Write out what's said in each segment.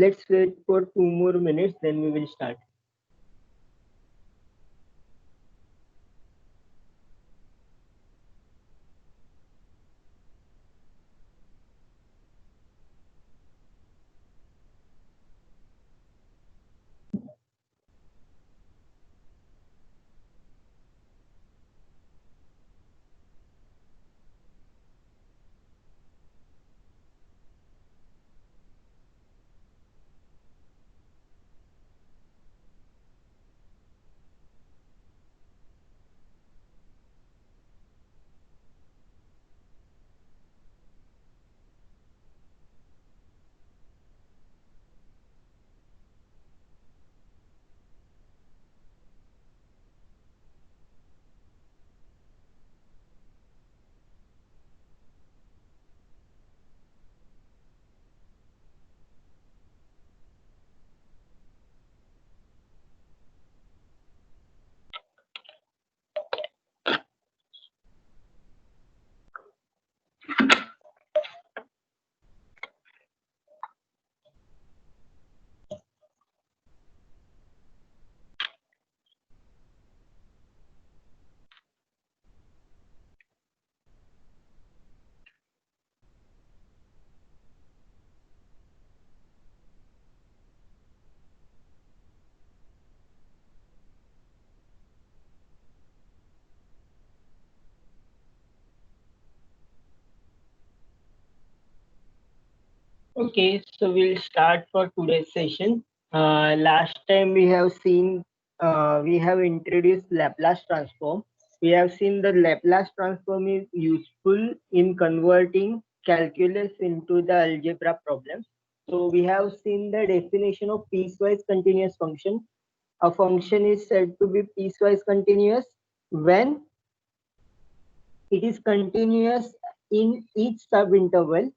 Let's wait for 2 more minutes, then we will start. Okay, so we'll start for today's session. Last time we have introduced Laplace transform. We have seen the Laplace transform is useful in converting calculus into the algebra problems. So we have seen the definition of piecewise continuous function. A function is said to be piecewise continuous when it is continuous in each subinterval.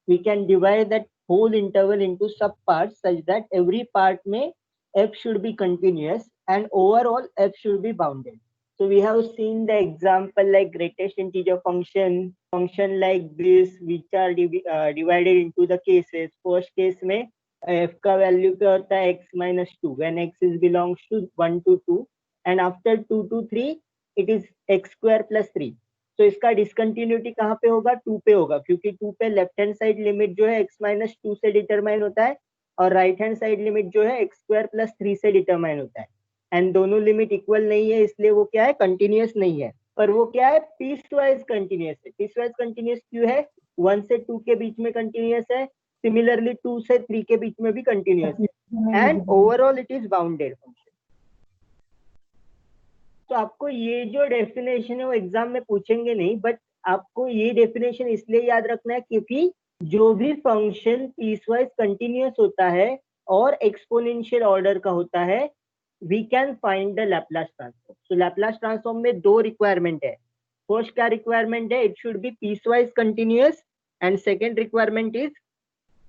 We can divide that whole interval into subparts such that every part may f should be continuous and overall f should be bounded. So we have seen the example like greatest integer function like this, which are divided into the cases. First case में f का value क्या होता है x minus 2 when x is belongs to 1 to 2 and after 2 to 3 it is x square plus 3. तो इसका discontinuity कहाँ पे होगा 2 पे होगा क्योंकि 2 पे लेफ्ट हैंड साइड लिमिट जो है x माइनस 2 से डिटरमाइन होता है और राइट हैंड साइड लिमिट जो है x स्क्वायर प्लस 3 से डिटरमाइन होता है एंड दोनों लिमिट इक्वल नहीं है इसलिए वो क्या है कंटिन्यूअस नहीं है पर वो क्या है पीस वाइज कंटिन्यूअस है. पीस वाइज कंटिन्यूअस क्यों है 1 से 2 के बीच में कंटिन्यूअस है सिमिलरली 2 से 3 के बीच में भी कंटिन्यूअस है and overall it is bounded function. तो आपको ये जो डेफिनेशन है वो एग्जाम में पूछेंगे नहीं बट आपको ये डेफिनेशन इसलिए याद रखना है क्योंकि जो भी फंक्शन पीसवाइज कंटिन्यूअस होता है और एक्सपोनेंशियल ऑर्डर का होता है we can find the Laplace transform. So Laplace transform में दो रिक्वायरमेंट है. फर्स्ट क्या रिक्वायरमेंट है it should be piecewise continuous and second requirement is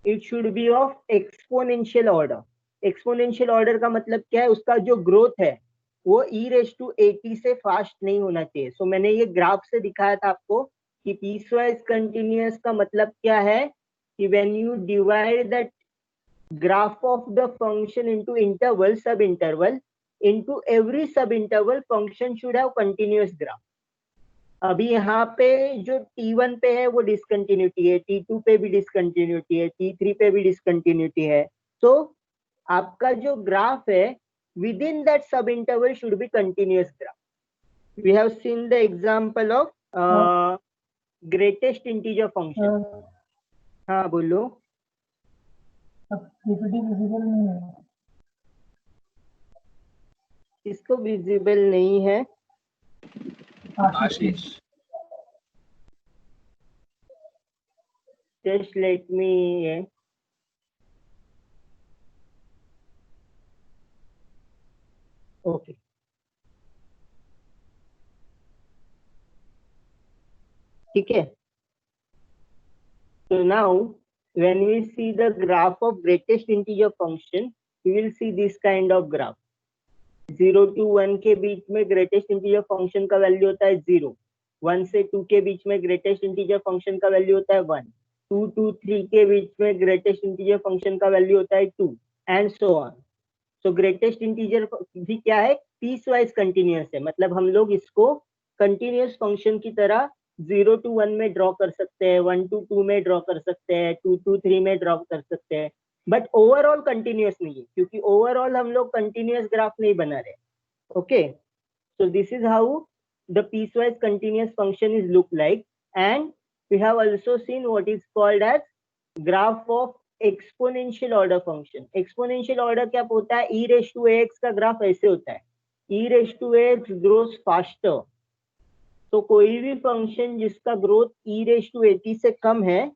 it should be of exponential order. Exponential order का मतलब क्या है उसका जो ग्रोथ है वो e⁻80 से फास्ट नहीं होना चाहिए. सो मैंने ये ग्राफ से दिखाया था आपको कि पीसवाइज कंटिन्यूअस का मतलब क्या है कि when you divide that graph of the function into interval सब इंटरवल इनटू एवरी सब interval function should have continuous graph. अभी यहाँ पे जो t1 पे है वो डिसकंटिन्यूटी है, t2 पे भी डिसकंटिन्यूटी है, t3 पे भी डिसकंटिन्यूटी है. तो आपका जो ग्राफ है within that subinterval should be continuous graph. We have seen the example of greatest integer function. हाँ बोलो. विजिबल नहीं है. इसको विजिबल नहीं है आशीष. Just let me okay. ठीक है. So now when we see the graph of greatest integer function we will see this kind of graph. 0 to 1 के बीच में ग्रेटेस्ट इंटीजर फंक्शन का वैल्यू होता है 0. 1 से 2 के बीच में ग्रेटेस्ट इंटीजर फंक्शन का वैल्यू होता है 1 2 to 3 के बीच में ग्रेटेस्ट इंटीजर फंक्शन का वैल्यू होता है 2 एंड सो ऑन। तो ग्रेटेस्ट इंटीजर भी क्या है, पीस वाइज कंटिन्यूअस है, मतलब हम लोग इसको कंटिन्यूअस फंक्शन की तरह 0 to 1 में ड्रॉ कर सकते हैं, 1 to 2 में ड्रॉ कर सकते हैं, 2 to 3 में ड्रॉ कर सकते हैं, बट ओवरऑल कंटिन्यूअस नहीं है, क्योंकि ओवरऑल हम लोग कंटिन्यूअस ग्राफ नहीं बना रहे। Okay, so this is how the piecewise continuous function is look like, and we have also seen what is called as graph of exponential order function। exponential order क्या होता है, e raised to ax का graph ऐसे होता है, e raised to ax grows faster। तो कोई भी फंक्शन जिसका growth e raised to at से कम है,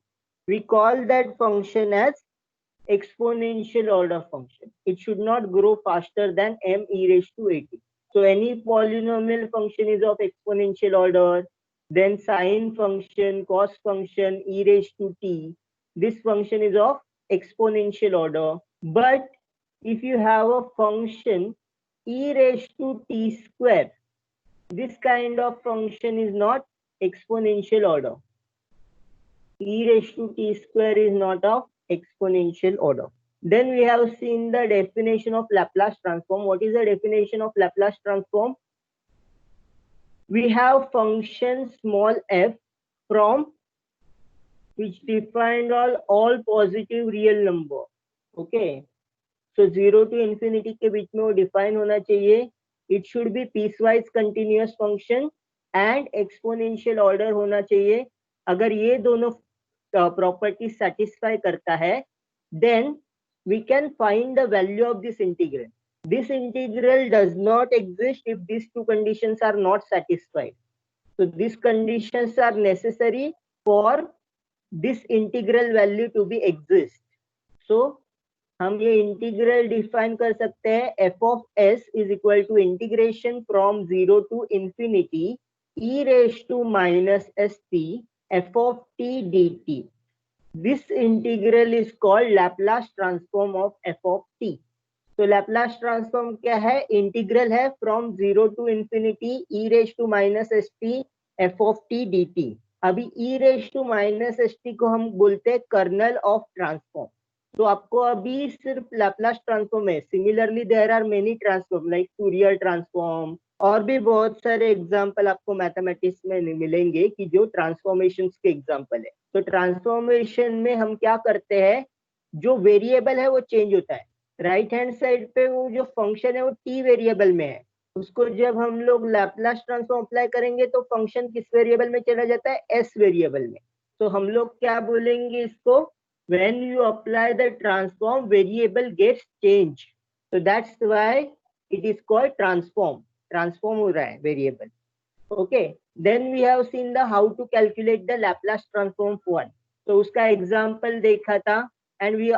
we call that function as exponential order function। it should not grow faster than m e raised to at। so any polynomial function is of exponential order, then sine function, cos function, e raised to t, this function is of exponential order। but if you have a function e raised to t square, this kind of function is not exponential order। e raised to t square is not of exponential order। Then we have seen the definition of Laplace transform। What is the definition of Laplace transform? We have function small f from which defined all positive real number। Okay, so 0 to infinity के बीच में वो define होना चाहिए। It should be piecewise continuous function and exponential order होना चाहिए। अगर ये दोनों property satisfy करता है, then we can find the value of this integral। this integral does not exist if these two conditions are not satisfied। so these conditions are necessary for this integral value to be exist। so हम ये integral define कर सकते हैं, F of s is equal to integration from 0 to infinity e raise to minus S t f of t d t. This integral is called Laplace transform of F of t. तो Laplace transform क्या है, integral है from 0 to infinity e raise to minus S t f of t d t. अभी e raise to minus S t को हम बोलते हैं kernel of transform. तो आपको अभी सिर्फ लैपलास ट्रांसफॉर्म है, similarly there are many transform like Fourier transform, और भी बहुत सारे एग्जांपल आपको मैथमेटिक्स में मिलेंगे कि जो ट्रांसफॉर्मेशंस के एग्जांपल है। तो ट्रांसफॉर्मेशन में हम क्या करते हैं, जो वेरिएबल है वो चेंज होता है। राइट हैंड साइड पे वो जो फंक्शन है वो टी वेरिएबल में है, उसको जब हम लोग लैपलास ट्रांसफॉर्म अप्लाई करेंगे तो फंक्शन किस वेरिएबल में चला जाता है, एस वेरिएबल में। तो हम लोग क्या बोलेंगे इसको, when you apply the transform variable gets changed, so that's why it is called transform हो रहा है variable। okay, then we have seen the how to calculate the Laplace transform of 1। तो उसका example देखा था and we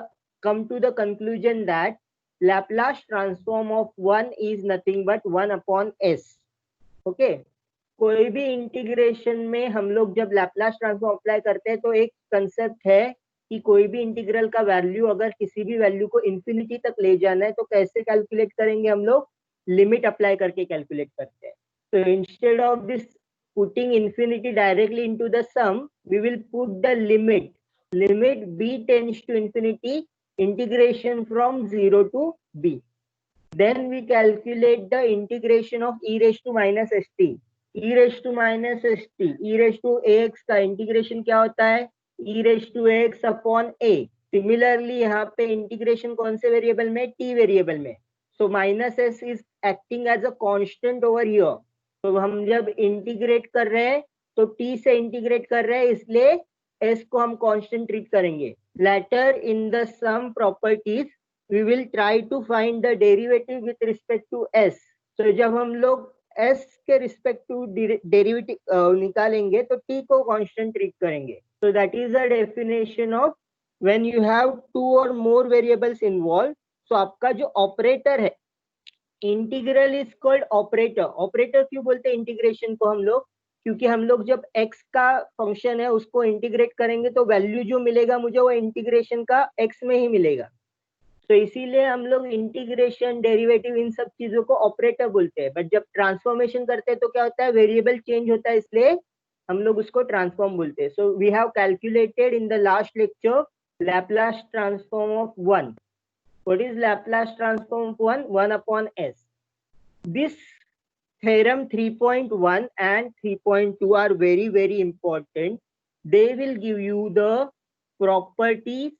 come to the conclusion that Laplace transform of 1 is nothing but 1 upon s। okay, कोई भी integration में हम लोग जब लैपलास ट्रांसफॉर्म अप्लाई करते हैं तो एक कंसेप्ट है कि कोई भी इंटीग्रल का वैल्यू अगर किसी भी वैल्यू को इंफिनिटी तक ले जाना है तो कैसे कैलकुलेट करेंगे, हम लोग लिमिट अप्लाई करके कैलकुलेट करते हैं। तो instead of this putting infinity directly into the sum, we will put the limit b tends to infinity integration from 0 to b। then we calculate the integration of e raised to minus st। e raised to minus st, e raised to ax का integration क्या होता है, e raised to ax upon a। Similarly यहाँ पे integration कौन से variable में, t variable में। So minus s is acting as a constant over here. तो हम जब इंटीग्रेट कर रहे हैं तो t से इंटीग्रेट कर रहे हैं, इसलिए s को हम कांस्टेंट ट्रीट करेंगे। Later in the some properties we will try to find the derivative with respect to s। so जब हम लोग s के रिस्पेक्ट टू डेरिवेटिव निकालेंगे तो t को कांस्टेंट ट्रीट करेंगे। so that is the definition of when you have two or more variables involved। so आपका जो ऑपरेटर है, integral is called operator. Operator क्यों बोलते हैं इंटीग्रेशन को हम लोग, क्योंकि हम लोग जब x का फंक्शन है उसको इंटीग्रेट करेंगे तो वैल्यू जो मिलेगा मुझे वो इंटीग्रेशन का x में ही मिलेगा। तो इसीलिए हम लोग इंटीग्रेशन, डेरिवेटिव, इन सब चीजों को ऑपरेटर बोलते हैं। बट जब ट्रांसफॉर्मेशन करते हैं तो क्या होता है, वेरिएबल चेंज होता है, इसलिए हम लोग उसको ट्रांसफॉर्म बोलते हैं. So we have calculated in the last lecture Laplace transform of 1. What is Laplace transform of 1? 1 upon s. This theorem 3.1 and 3.2 are very, very important. They will give you the properties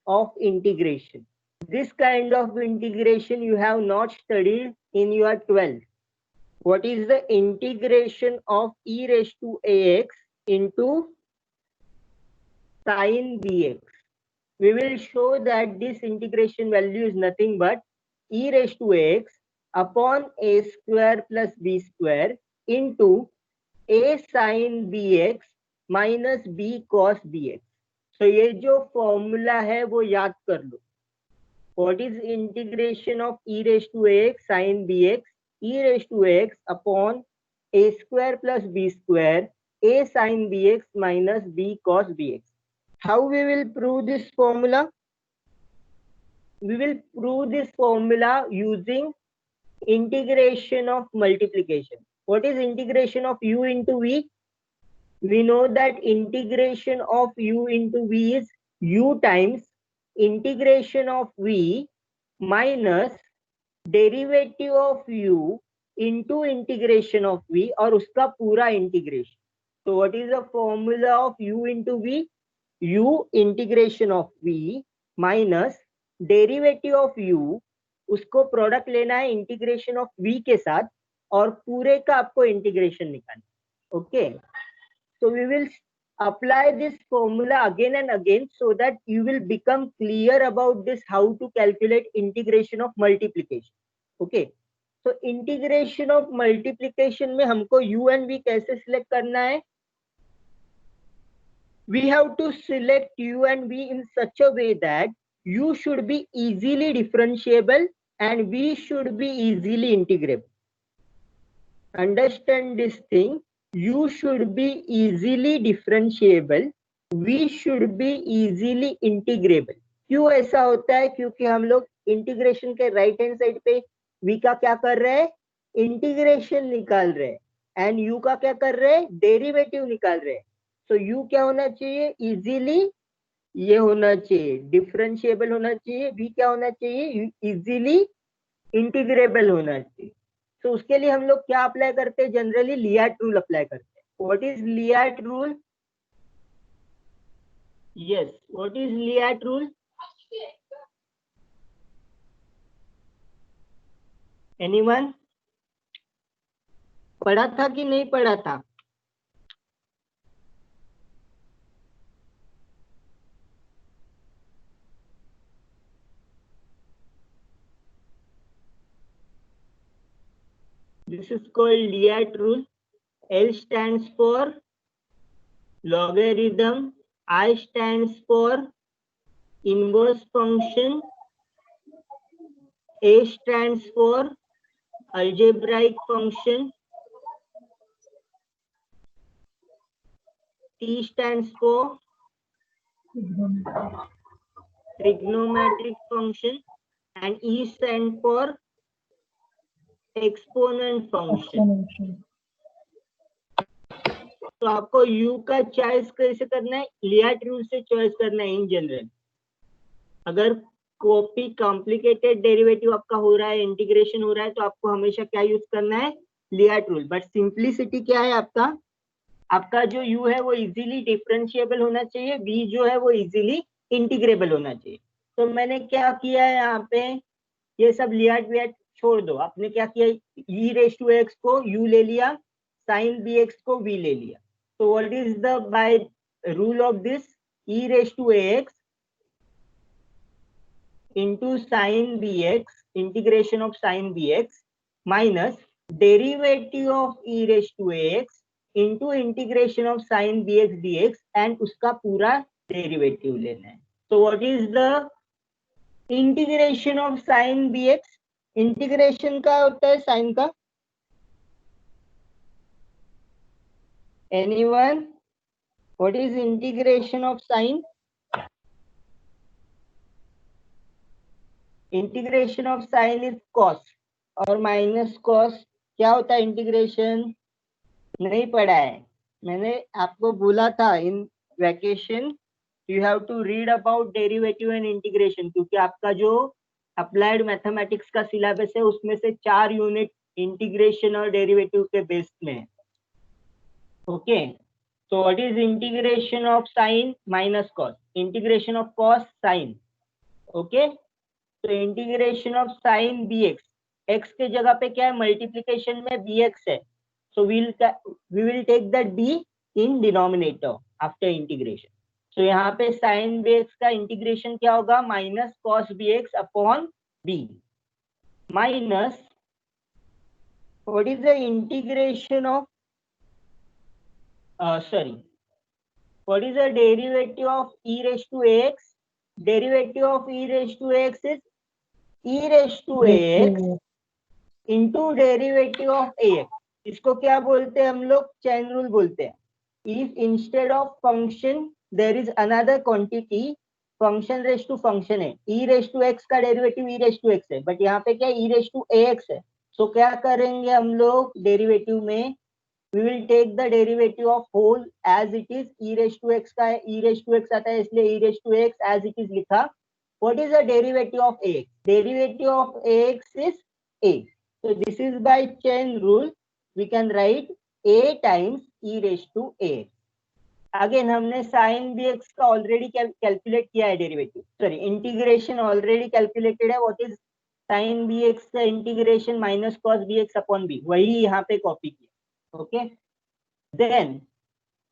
of integration. This kind of integration you have not studied in your 12th. What is the integration of e raised to ax into sin bx? We will show that this integration value is nothing but e raised to ax upon a square plus b square into a sin bx minus b cos bx. So ये जो formula है वो याद कर लो. What is integration of e raised to ax sin bx? E raised to ax upon a square plus b square a sin bx minus b cos bx. How we will prove this formula? We will prove this formula using integration of multiplication. What is integration of u into v? We know that integration of u into v is u times integration of v minus derivative of u into integration of v और उसका पूरा integration. So what is the formula of u into v? u integration of v minus derivative of u, उसको product लेना है integration of v के साथ और पूरे का आपको इंटीग्रेशन निकालना. Okay, so we will apply this formula again and again so that you will become clear about this how to calculate integration of multiplication. Okay, so integration of multiplication में हमको u and v कैसे select करना है? We have to select u and v in such a way that u should be easily differentiable and v should be easily integrable. Understand this thing. U should be easily differentiable, v should be easily integrable. क्यों ऐसा होता है? क्योंकि हम लोग integration के right hand side पे v का क्या कर रहे हैं? इंटीग्रेशन निकाल रहे हैं. एंड u का क्या कर रहे हैं? डेरिवेटिव निकाल रहे हैं. तो u क्या होना चाहिए? इजीली ये होना चाहिए, डिफरेंशिएबल होना चाहिए. v क्या होना चाहिए? इजीली इंटीग्रेबल होना चाहिए. तो उसके लिए हम लोग क्या अप्लाई करते हैं? जनरली लियाट रूल अप्लाई करते हैं. What is LIATE rule? Yes, what is LIATE rule? Anyone पढ़ा था कि नहीं पढ़ा था? This is called Liat rule. L stands for logarithm, I stands for inverse function, A stands for algebraic function, T stands for trigonometric function, and E stands for exponent function. तो आपको u का choice कैसे करना है? लियाट rule से choice करना है in general. अगर कॉपी कॉम्प्लिकेटेड डेरिवेटिव आपका हो रहा है, इंटीग्रेशन हो रहा है, तो आपको हमेशा क्या यूज करना है? लियाट रूल. बट सिंप्लिसिटी क्या है आपका जो u है वो इजीली डिफरेंशिएबल होना चाहिए, v जो है वो इजीली इंटीग्रेबल होना चाहिए. तो मैंने क्या किया है यहाँ पे? ये सब लियाट वियाट छोड़ दो. आपने क्या किया? e रेज टू x को u ले लिया, sin bx को v ले लिया. तो what is the by rule of this? e raise to ax into sin bx, integration of sin bx minus derivative of e raised to ax into integration of sin bx dx and उसका पूरा derivative लेना है. So what is the integration of sin bx? Integration का होता है sign का. Anyone? What is integration of sign? Integration of sign is cos और minus cos. क्या होता है इंटीग्रेशन? नहीं पढ़ा है. मैंने आपको बोला था in vacation you have to read about derivative and integration, क्योंकि आपका जो अप्लाइड मैथमेटिक्स का सिलेबस है उसमें से 4 यूनिट इंटीग्रेशन और डेरिवेटिव के बेस में है। Okay, so what is integration of sine minus cos? Integration of cos sine. Okay, so integration of sine bx, x के जगह पे क्या है, मल्टीप्लीकेशन में bx है, so we will take the d in denominator after integration. so यहाँ पे sin bx का इंटीग्रेशन क्या होगा, minus cos bx upon b minus what is the integration of what is the derivative of e raised to ax? Derivative of e raised to ax is e raised to ax into derivative of ax. इसको क्या बोलते हैं हम लोग, chain rule बोलते हैं. If instead of function there is another quantity, function raised to function है, e raised to x का derivative e raised to x है, बट यहाँ पे क्या e raised to ax है. So क्या करेंगे हम लोग डेरिवेटिव में, we will take the derivative of whole as it is, e raised to x का e raised to x आता है इसलिए e raised to x as it is लिखा. What is the derivative of ax? Derivative of ax is a. So this is by chain rule we can write a times e raised to ax. Again हमने sin bx का already calculate किया है derivative, sorry integration already calculated है. What is sin bx का integration minus cos bx upon b, वही यहाँ पे copy किया. Okay, then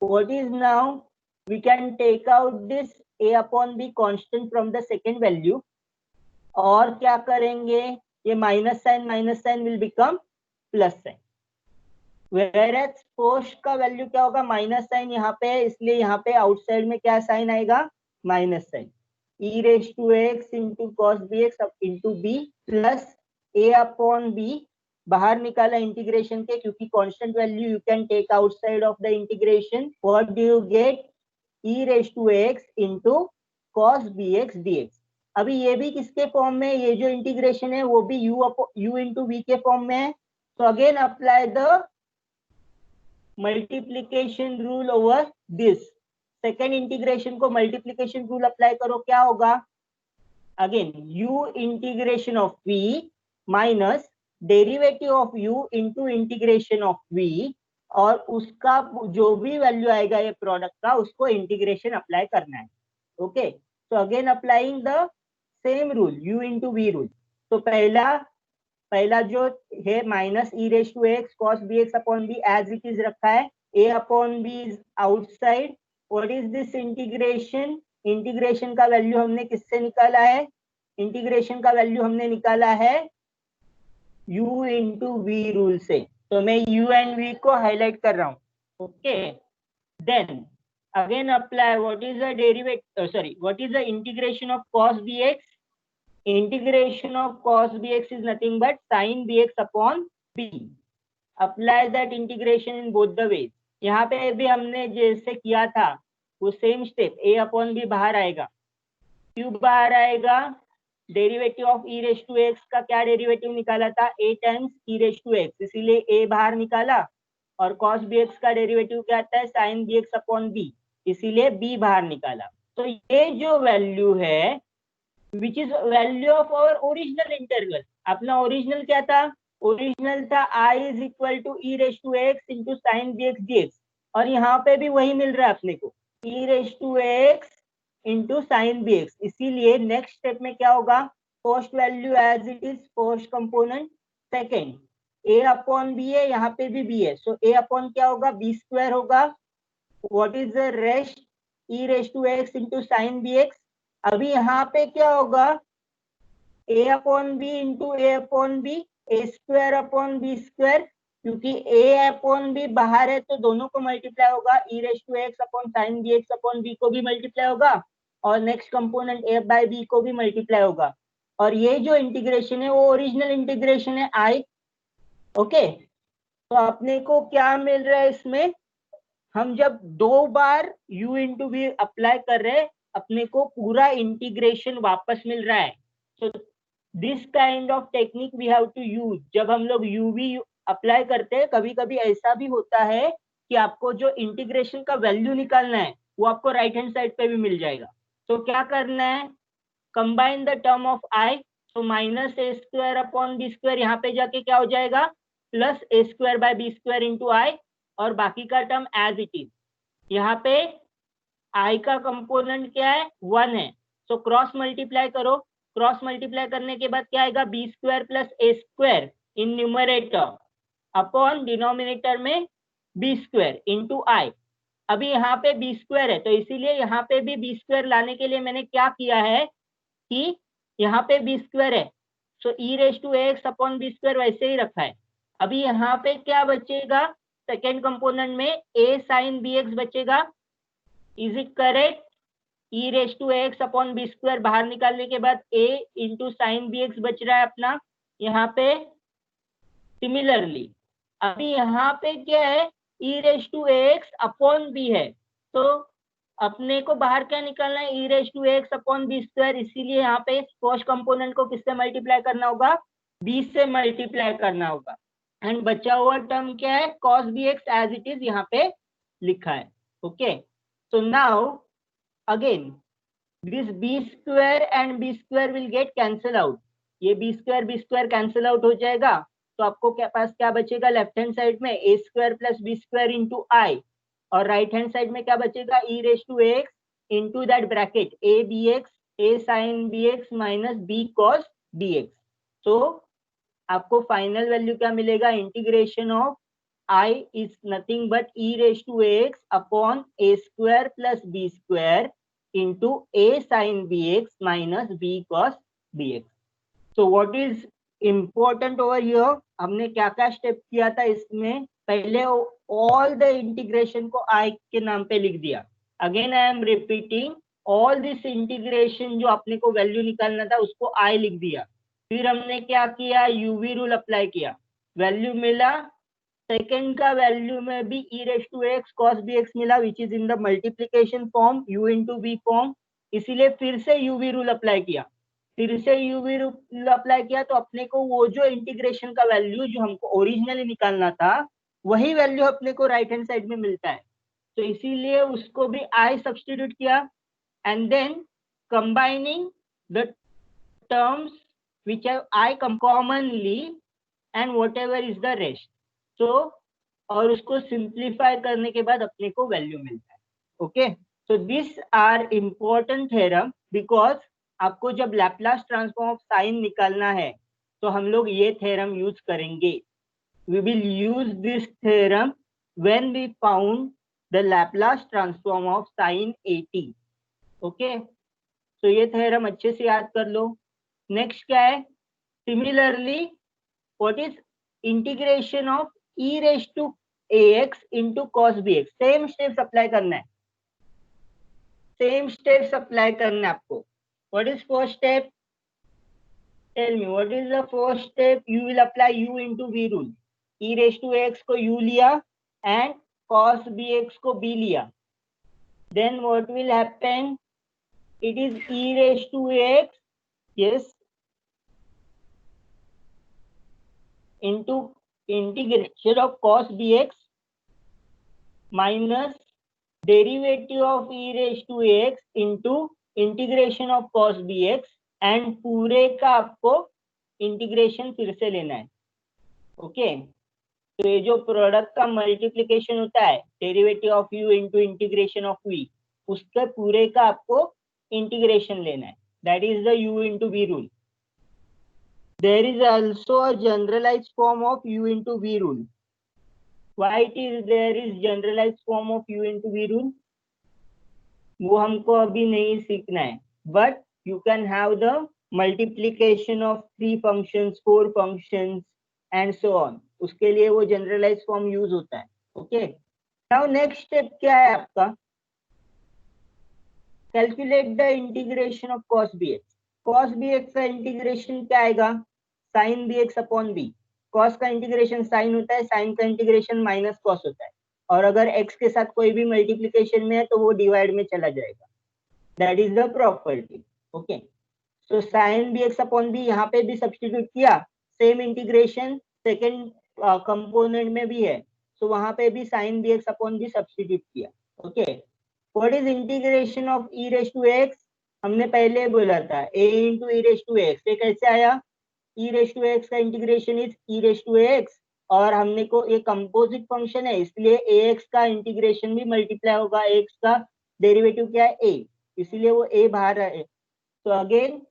what is now, we can take out this a upon b constant from the second value, और क्या करेंगे, ये minus sign will become plus sign. whereas post का value क्या होगा, माइनस साइन यहाँ पे है इसलिए यहाँ पे आउटसाइड में क्या साइन आएगा, minus sign. e raised to x into cos bx into b प्लस a upon b, बाहर निकाला इंटीग्रेशन के, क्योंकि constant value you can take outside of the integration. What do you get, e raise to x into cos bx dx. अभी ये भी किसके form में, ये जो इंटीग्रेशन है वो भी u इनटू v के फॉर्म में है. तो again apply the multiplication rule over this. Second integration को मल्टीप्लीकेशन रूल अप्लाई करो, क्या होगा, again u integration of v minus derivative of u into integration of v, और उसका जो भी वैल्यू आएगा ये प्रोडक्ट का, उसको इंटीग्रेशन अप्लाई करना है. Okay, so again applying the same rule u into v rule. तो पहला जो है minus e raise to x cos bx upon b as it is रखा है, a upon b is outside. What is this integration, integration का value हमने किससे निकाला है, इंटीग्रेशन का वैल्यू हमने निकाला है u इंटू v रूल से. तो मैं u एंड v को हाईलाइट कर रहा हूं. Okay, then again apply what is the derivative, sorry what is the integration of cos bx. Integration of cos bx is nothing but sin bx upon b. Apply that integration in both the ways. यहाँ पे भी हमने जैसे किया था वो same step, a upon b बाहर आएगा, q बाहर आएगा, derivative of e raise to x का क्या डेरिवेटिव निकाला था, a times e raise to x, इसीलिए a बाहर निकाला, और cos bx का डेरिवेटिव क्या आता है, sin bx अपॉन b, इसीलिए b बाहर निकाला. तो ये जो वैल्यू है which is value of our original interval. अपना ओरिजिनल क्या था, ओरिजिनल था i is equal to e raise to x into sine bx dx, और यहाँ पे भी वही मिल रहा है अपने को, e raise to x into sine bx. इसीलिए नेक्स्ट स्टेप में क्या होगा, first value as it is, first component, second a upon b है, यहाँ पे भी b है, सो a अपॉन क्या होगा, b स्क्वायर होगा. What is the rest, e raise to x into sine bx. अभी यहाँ पे क्या होगा, a upon b into a upon b, a square upon b square, क्योंकि a अपॉन b बाहर है तो दोनों को मल्टीप्लाई होगा, e raise to x upon sine bx upon b को भी मल्टीप्लाई होगा, और next component a by b को भी मल्टीप्लाई होगा. और ये जो इंटीग्रेशन है वो ओरिजिनल इंटीग्रेशन है i. ओके, तो अपने को क्या मिल रहा है इसमें, हम जब दो बार u इंटू v अप्लाई कर रहे हैं अपने को पूरा इंटीग्रेशन वापस मिल रहा है. So this kind of technique we have to use. जब हम लोग uv अप्लाई करते हैं, कभी कभी ऐसा भी होता है कि आपको जो इंटीग्रेशन का वैल्यू निकालना है वो आपको राइट हैंड साइड पे भी मिल जाएगा। तो क्या करना है, combine the term of I, तो minus a square upon b square, यहाँ पे जाके क्या हो जाएगा, plus A square by b square into I, और बाकी का टर्म एज इट इज। यहाँ पे आई का कंपोनेंट क्या है, 1 है, तो क्रॉस मल्टीप्लाई करो, क्रॉस मल्टीप्लाई करने के बाद क्या आएगा, b square plus A square in numerator upon denominator में बी स्क्वायर इंटू आई। अभी यहाँ पे बी स्क्वायर है, तो इसीलिए यहाँ पे भी बी स्क्वायर लाने के लिए मैंने क्या किया है कि यहाँ पे बी स्क्वायर है, so e raise to x upon b square वैसे ही रखा है। अभी यहाँ पे क्या बचेगा, सेकेंड कंपोनेंट में ए साइन बी एक्स बचेगा, is it correct. E raise to x upon b square बाहर निकालने के बाद a into sine b x बच रहा है अपना यहाँ पे। सिमिलरली अभी यहाँ पे क्या है, e raise to x upon b है, तो अपने को बाहर क्या निकालना है, e raise to x upon b square, इसीलिए यहाँ पे फर्स्ट कंपोनेंट को किससे मल्टीप्लाई करना होगा, बी से मल्टीप्लाई करना होगा। एंड बचा हुआ टर्म क्या है, cos b x as it is यहाँ पे लिखा है। Okay, so now again this b square and b square will get cancel out, ये बी स्क्वायर कैंसल आउट हो जाएगा, तो आपको क्या पास क्या बचेगा, लेफ्ट हैंड साइड में a square plus b square into I, और राइट हैंड साइड में क्या बचेगा, e raise to x into that bracket a b x, a sign b x minus b cos b x. तो आपको final value क्या मिलेगा, integration of I is nothing but e raise to x upon A square plus b square into a sign b x minus b cos b x. So what is important over here, हमने क्या क्या step किया था इसमें, पहले all the integration को आई के नाम पे लिख दिया। Again I am repeating, all this integration जो अपने को वैल्यू निकालना था उसको आई लिख दिया। फिर हमने क्या किया, यूवी रूल अप्लाई किया, वैल्यू मिला, सेकेंड का वैल्यू में भी e raise to x cos b x मिला which is in the multiplication form u into v form, इसीलिए फिर से यूवी रूल अप्लाई किया, फिर से यूवी रूल अप्लाई किया, तो अपने को वो जो इंटीग्रेशन का वैल्यू जो हमको ओरिजिनली निकालना था वही वैल्यू अपने को राइट हैंड साइड में मिलता है, तो इसीलिए उसको भी आई सब्स्टिट्यूट किया, and then combining the terms which have I commonly and whatever is the rest, so और उसको सिंप्लीफाई करने के बाद अपने को वैल्यू मिलता है। Okay, so this are important theorem because आपको जब लैप्लास ट्रांसफॉर्म ऑफ साइन निकालना है तो हम लोग ये थ्योरम यूज करेंगे। We will use this theorem when we found the Laplace transform of sine 80। Okay, तो ये थ्योरम अच्छे से याद कर लो। नेक्स्ट क्या है, similarly what is integration of e raise to ax into cos b x, same steps apply करना है, सेम स्टेप्स अप्लाई करना है आपको। What is first step, tell me what is the first step, you will apply u into v rule, e raise to x को u लिया and cos b x को b लिया, then what will happen, it is e raised to x, yes, into integration of cos bx minus derivative of e raised to x into integration of cos bx, and पूरे का आपको integration फिर से लेना है। Okay, तो ये जो प्रोडक्ट का मल्टीप्लीकेशन होता है derivative of u into integration of v, उसके पूरे का आपको इंटीग्रेशन लेना है, that is the u into v rule. There is also a generalized form of u into v rule. Why it is there is generalized form of u into v rule? वो हमको अभी नहीं सीखना है, but you can have the multiplication of 3 functions, 4 functions and so on. उसके लिए वो generalized form use होता है। Okay. Now next step क्या है आपका? Calculate the integration of cos bx. Cos bx का इंटीग्रेशन क्या आएगा? Sine b x upon b. Cos का इंटीग्रेशन साइन होता है, साइन का इंटीग्रेशन माइनस कॉस होता है, और अगर एक्स के साथ कोई भी मल्टीप्लीकेशन में है तो वो डिवाइड में चला जाएगा, that is the property. Okay, so sine b x upon b यहाँ पे भी सब्स्टिट्यूट किया, सेम इंटीग्रेशन सेकेंड कंपोनेंट में भी है, सो वहां पे भी sin b x upon b substitute किया. Okay, what is integration of e raise to x? हमने पहले बोला था a into e raise to x. ये कैसे आया? ई रेस टू एक्स का integration is e raise to x, और हमने को ये कंपोजिट फंक्शन है इसलिए ए एक्स का इंटीग्रेशन भी मल्टीप्लाई होगा. एक्स का डेरिवेटिव क्या है? ए, इसीलिए वो ए बाहर है. तो again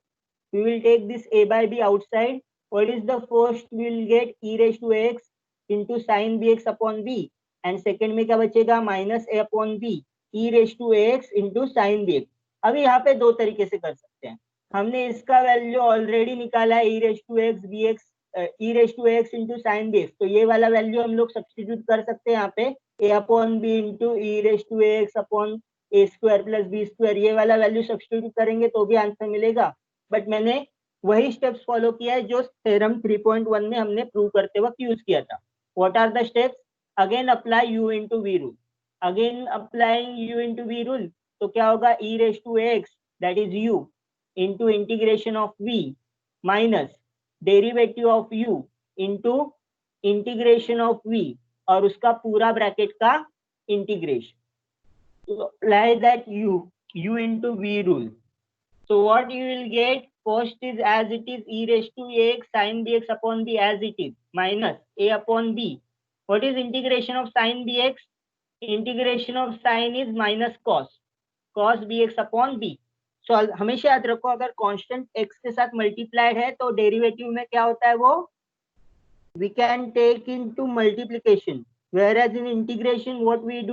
we will take this a by b outside. What is the first? We will get e raised to x into sin bx upon b, and second में क्या बचेगा? Minus a upon b e raised to x into sin bx. अभी यहाँ पे दो तरीके से कर सकते हैं. हमने इसका वैल्यू ऑलरेडी निकाला है, e raised to x bx, e raised to x into sin bx. तो ये वाला वैल्यू हम लोग सब्स्टिट्यूट कर सकते हैं यहाँ पे, a upon b into e raised to x upon a square plus b square. ये वाला वैल्यू सब्स्टिट्यूट करेंगे तो भी आंसर मिलेगा. बट मैंने वही स्टेप्स फॉलो किया है जो थ्योरम 3.1 में हमने प्रूव करते वक्त यूज किया था. What are the steps? Again apply u into v rule. Again applying u into v rule, तो क्या होगा? e raise to x that is u into integration of v minus derivative of u into integration of v और उसका पूरा bracket का integration. तो apply that u into v rule. So what you will get? First is as it is e raised to x sin bx upon b as it is minus a upon b. What is integration of sin bx? Integration of sin is minus cos bx upon b. So हमेशा याद रखो अगर constant x के साथ multiplied है तो derivative में क्या होता है? वो we can take into multiplication, whereas in integration what we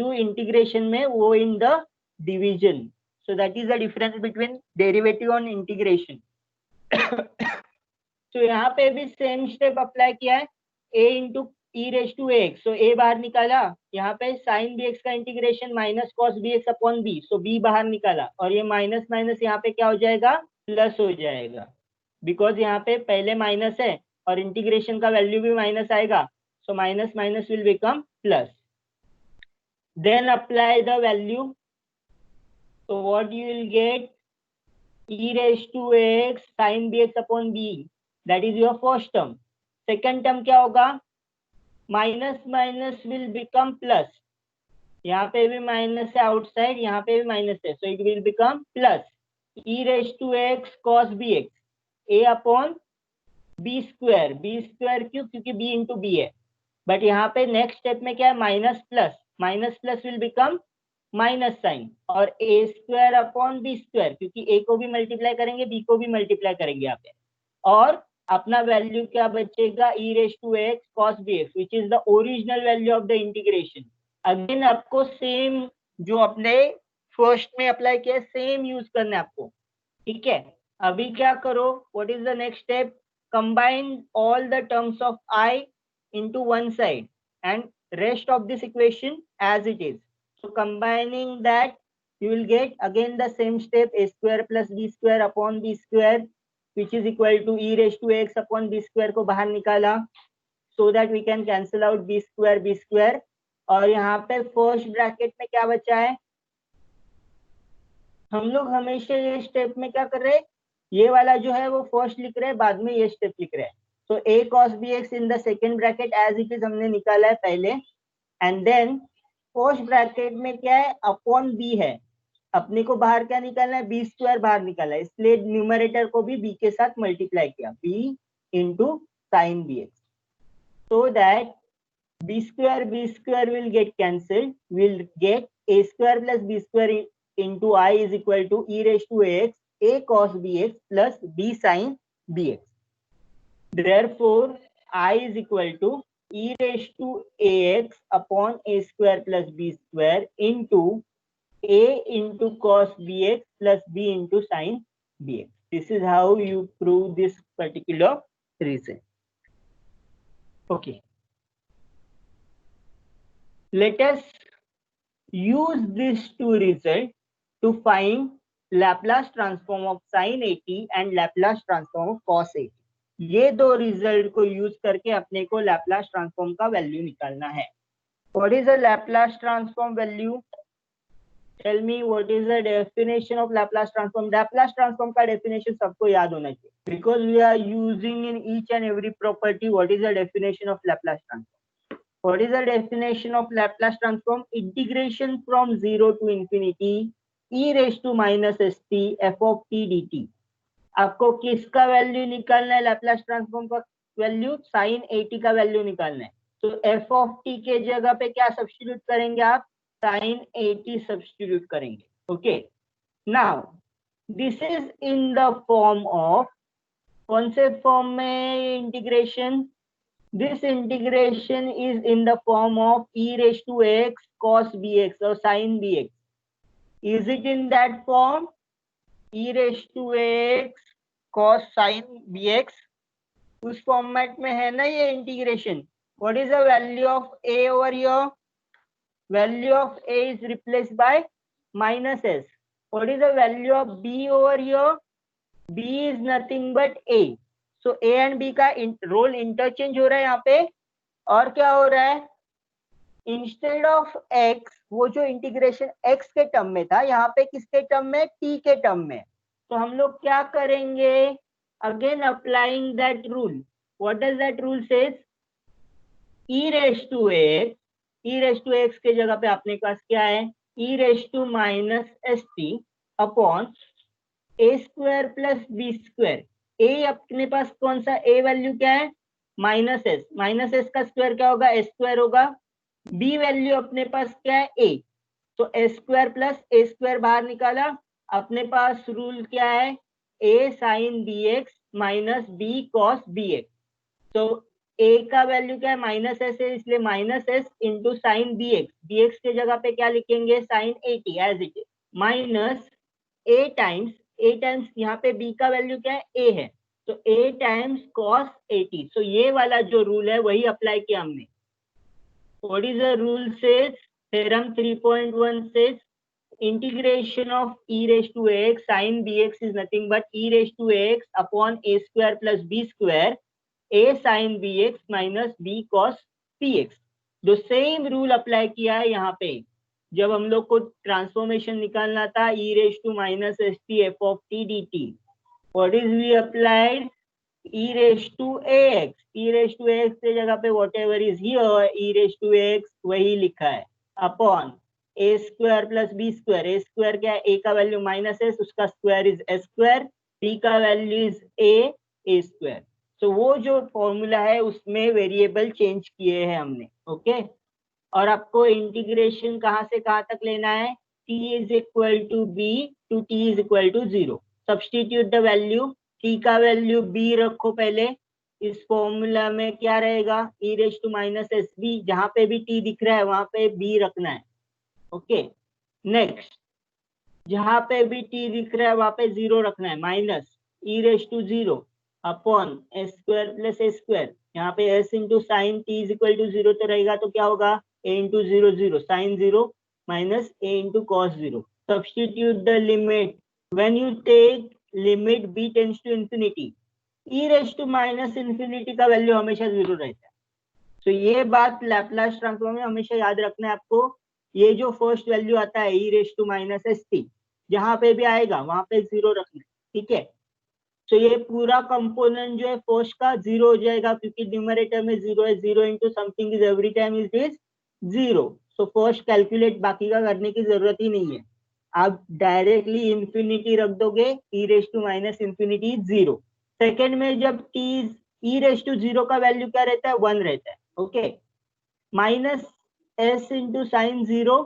do integration में वो in the division. So that is the difference between derivative and integration. So यहाँ पे भी सेम स्टेप अप्लाई किया है, a into e raise to x. So a बाहर निकाला, यहाँ पे साइन bx का integration minus cos bx upon b. So b बाहर निकाला और ये माइनस माइनस यहाँ पे क्या हो जाएगा? प्लस हो जाएगा, बिकॉज यहाँ पे पहले माइनस है और इंटीग्रेशन का वैल्यू भी माइनस आएगा. So minus minus will become plus. Then apply the value. So what you will get? E raised to x sin bx upon b. That is your first term. Second term क्या होगा? Minus minus will become plus. यहाँ पे भी minus है outside, यहाँ पे भी minus है, so it will become plus e raised to x cos bx a upon b square. b square क्यों? क्योंकि b इंटू b है. बट यहाँ पे नेक्स्ट स्टेप में क्या है? Minus plus will become minus sine, और a square upon b square, क्योंकि ए को भी मल्टीप्लाई करेंगे बी को भी मल्टीप्लाई करेंगे यहाँ पे. और अपना वैल्यू क्या बचेगा? E raise to x cos b x which is the original value of the integration. Again आपको सेम जो अपने फर्स्ट में अप्लाई किया सेम यूज करना है आपको. ठीक है, अभी क्या करो? What is the next step? Combine all the terms of I into one side and rest of this equation as it is. So combining that, you will get again the same step, a square plus b square upon b square, which is equal to e raised to x upon b square को बाहर निकाला, so that we can cancel out b square. और यहाँ पे first bracket में क्या बचा है? हम लोग हमेशा ये स्टेप में क्या कर रहे हैं? ये वाला जो है वो फर्स्ट लिख रहे हैं, बाद में ये स्टेप लिख रहे हैं. So a cos bx in the second bracket as it is हमने निकाला है पहले, and then फर्स्ट ब्रैकेट में क्या है? अपॉन बी है. अपने को बाहर क्या निकालना है? बी स्क्वायर बाहर निकाला है, इसलिए न्यूमरेटर को भी बी के साथ मल्टीप्लाई किया, b into sine b x, so that b square will get cancelled. Will get a square plus b square into I is equal to e raise to x a cos b x plus b sine b x. Therefore I is equal to e raised to ax upon a square plus b square into a into cos bx plus b into sin bx. This is how you prove this particular reason. Okay. Let us use these two results to find Laplace transform of sin 80 and Laplace transform of cos 80. ये दो result को use करके अपने को Laplace transform का value निकालना है. What is the Laplace transform value? Tell me what is the definition of Laplace transform. Laplace transform का डेफिनेशन सबको याद होना चाहिए, because we are using in each and every property. What is the definition of Laplace transform? What is the definition of Laplace transform? Integration from 0 to infinity e raised to minus st f of t dt. आपको किसका value निकालना है? Laplace transform का value sign eighty का value निकालना है. तो F of T के जगह पे क्या सब्स्टिट्यूट करेंगे आप? साइन एटी सब्स्टिट्यूट करेंगे. Okay, now this is in the form of, कौन से फॉर्म में integration? This integration is in the form of e raised to x cos bx और sin bx. Is it in that form? e raised to x cos sin bx उस format में है ना ये integration. What is the value of a over here? Value of a is replaced by minus s. What is the value of b over here? b is nothing but a. So a and b का role interchange हो रहा है यहाँ पे. और क्या हो रहा है? इंस्टेड ऑफ x, वो जो इंटीग्रेशन x के टर्म में था, यहाँ पे किसके टर्म में? t के टर्म में. तो हम लोग क्या करेंगे? Again applying that rule. What does that rule says? e raised to x, e raised to x के जगह पे अपने पास क्या है? e raised to minus st upon a square plus b square. a अपने पास कौन सा a वैल्यू क्या है? Minus s. माइनस एस का स्क्वायर क्या होगा? एस स्क्वायर होगा. b वैल्यू अपने पास क्या है? a. तो a square plus A square बाहर निकाला. अपने पास रूल क्या है? a sine b x minus b cos b x. तो a का वैल्यू क्या है? माइनस एस है, इसलिए minus s into sine b x. B x के जगह पे क्या लिखेंगे? Sine at as it is minus a times यहाँ पे b का वैल्यू क्या है? a है, तो a टाइम्स कॉस 80. सो ये वाला जो रूल है वही अप्लाई किया हमने. What is the rule says? Theorem 3.1 says integration of e raised to x sin bx is nothing but e raised to x upon a square plus b square a sin bx minus b cos px. जो same rule apply किया है यहाँ पे जब हम लोग को transformation निकालना था e raised to minus st f of t dt. What is we applied? e raised to ax. e raised to ax के जगह पे whatever is here e raised to ax वही लिखा है upon A square plus b square. A square क्या है? A का value minus s, उसका square is s square. B का वैल्यू इज ए स्क्वायर. तो वो जो फॉर्मूला है उसमें वेरिएबल चेंज किए हैं हमने. ओके, और आपको इंटीग्रेशन कहाँ से कहाँ तक लेना है? t is equal to b to t is equal to 0. Substitute the value. t का वैल्यू b रखो पहले. इस फॉर्मूला में क्या रहेगा? e raise to minus s b. जहां पे भी t दिख रहा है वहां पे b रखना है. ओके, नेक्स्ट जहां पे भी t दिख रहा है वहां पे 0 रखना है. Minus e raise to 0 upon S square plus A square. यहाँ पे s into sine t is equal to 0 तो रहेगा, तो क्या होगा? a into 0 0 sine 0 minus a into cos 0. Substitute the limit. When you take limit b tends to infinity, e raise to minus infinity का value हमेशा 0 रहता है. तो ये बात लैप्लास ट्रांसफॉर्म में हमेशा याद रखना है आपको. ये जो फर्स्ट वैल्यू आता है e raise to minus S t, जहां पे भी आएगा वहां पे 0 रखना है. ठीक है, तो ये पूरा कंपोनेंट जो है फर्स्ट का 0 हो जाएगा क्योंकि न्यूमरेटर में 0 है. 0 into something is every time is 0. So first calculate बाकी का करने की जरूरत ही नहीं है. आप डायरेक्टली इंफिनिटी रख दोगे. e raise to minus infinity 0. Second में जब e रेज टू 0 का वैल्यू क्या रहता है? 1 रहता है. Okay, minus s into sine 0.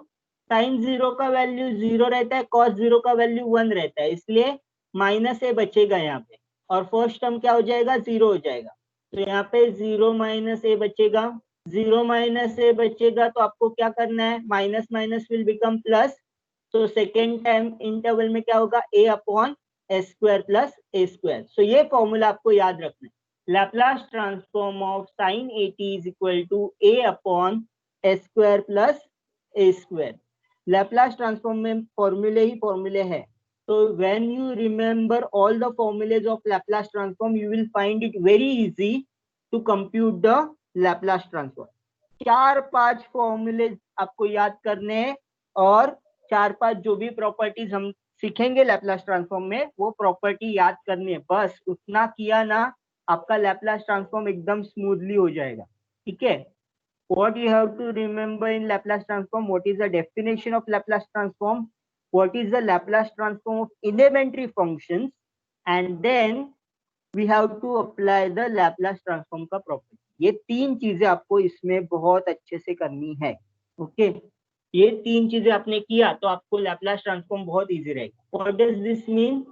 Sine 0 का वैल्यू 0 रहता है, कॉस 0 का वैल्यू 1 रहता है, इसलिए माइनस ए बचेगा यहाँ पे. और फर्स्ट टर्म क्या हो जाएगा? 0 हो जाएगा. तो यहाँ पे 0 माइनस ए बचेगा. 0 माइनस ए बचेगा तो आपको क्या करना है? Minus minus will become plus. तो सेकेंड टाइम इंटरवल में क्या होगा? a upon S square plus A square. So ये फॉर्मूला आपको याद रखना है. Laplace transform of sine 80 is equal to a upon A square plus A square. Laplace transform में फॉर्मूले ही फॉर्मूले है. तो when you remember all the formulas of Laplace transform you will find it very easy to compute the Laplace transform. 4-5 फॉर्मूले आपको याद करने हैं और 4-5 जो भी प्रॉपर्टीज हम सीखेंगे लैप्लास ट्रांसफॉर्म में वो प्रॉपर्टी याद करनी है. बस उतना किया ना, आपका लैप्लास ट्रांसफॉर्म एकदम स्मूथली हो जाएगा. ठीक है, What you have to remember in Laplace transform? What is the definition of Laplace transform? What is the Laplace transform of elementary functions? And then we have to apply the Laplace transform का property. ये तीन चीजें आपको इसमें बहुत अच्छे से करनी है. ओके, ये तीन चीजें आपने किया तो आपको लैपलास ट्रांसफॉर्म बहुत इजी रहेगा. What does this mean?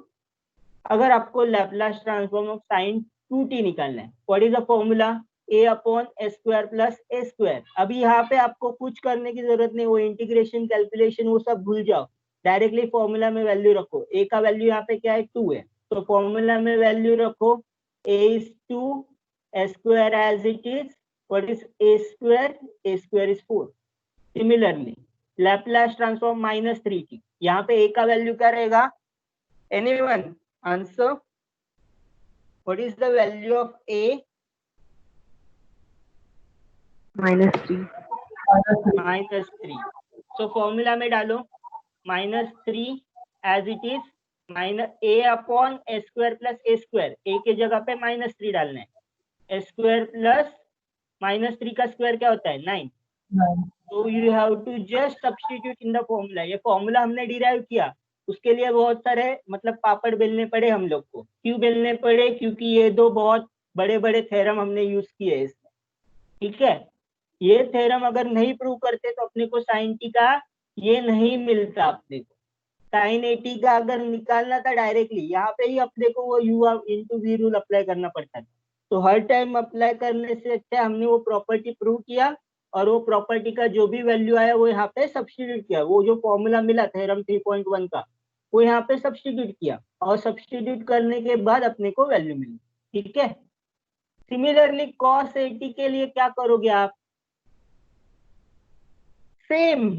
अगर आपको Laplace transform of sign 2t निकालना है, what is the formula? a अपॉन s square plus a square. अभी यहाँ पे आपको कुछ करने की जरूरत नहीं, वो इंटीग्रेशन कैलकुलेशन वो सब भूल जाओ, डायरेक्टली फॉर्मूला में वैल्यू रखो. a का वैल्यू यहाँ पे क्या है? 2 है, तो फॉर्मूला में वैल्यू रखो a is 2, s square as it is. What is a square? a square is 4. Similarly Laplace transform -3t, यहाँ पे a का वैल्यू क्या रहेगा? Anyone answer? What is the value of a? -3. -3. So formula में डालो -3 as it is a अपॉन s square plus a square. a के जगह पे -3 डालना है. s स्क्वायर प्लस -3 का स्क्वायर क्या होता है? 9. So you have to just substitute in the formula. ये फॉर्मूला हमने डिराइव किया, उसके लिए बहुत सारे मतलब पापड़ बेलने पड़े हम लोग को. क्यों बेलने पड़े? क्योंकि ये दो बहुत बड़े बड़े थ्योरम हमने यूज किए इसमें. ठीक है, ये थ्योरम अगर नहीं प्रूव करते तो अपने को साइन टी का ये नहीं मिलता. अपने को साइन 80 का अगर निकालना था डायरेक्टली, यहाँ पे ही अपने को वो u into v rule apply करना पड़ता था. तो हर टाइम अप्लाई करने से अच्छा हमने वो प्रॉपर्टी प्रूव किया और वो प्रॉपर्टी का जो भी वैल्यू आया वो यहाँ पे सब्स्टिट्यूट किया. वो जो फॉर्मूला मिला थ्योरम 3.1 का वो यहाँ पे सब्स्टिट्यूट किया और सब्स्टिट्यूट करने के बाद अपने को वैल्यू मिली. ठीक है. सिमिलरली cos 80 के लिए क्या करोगे आप? Same,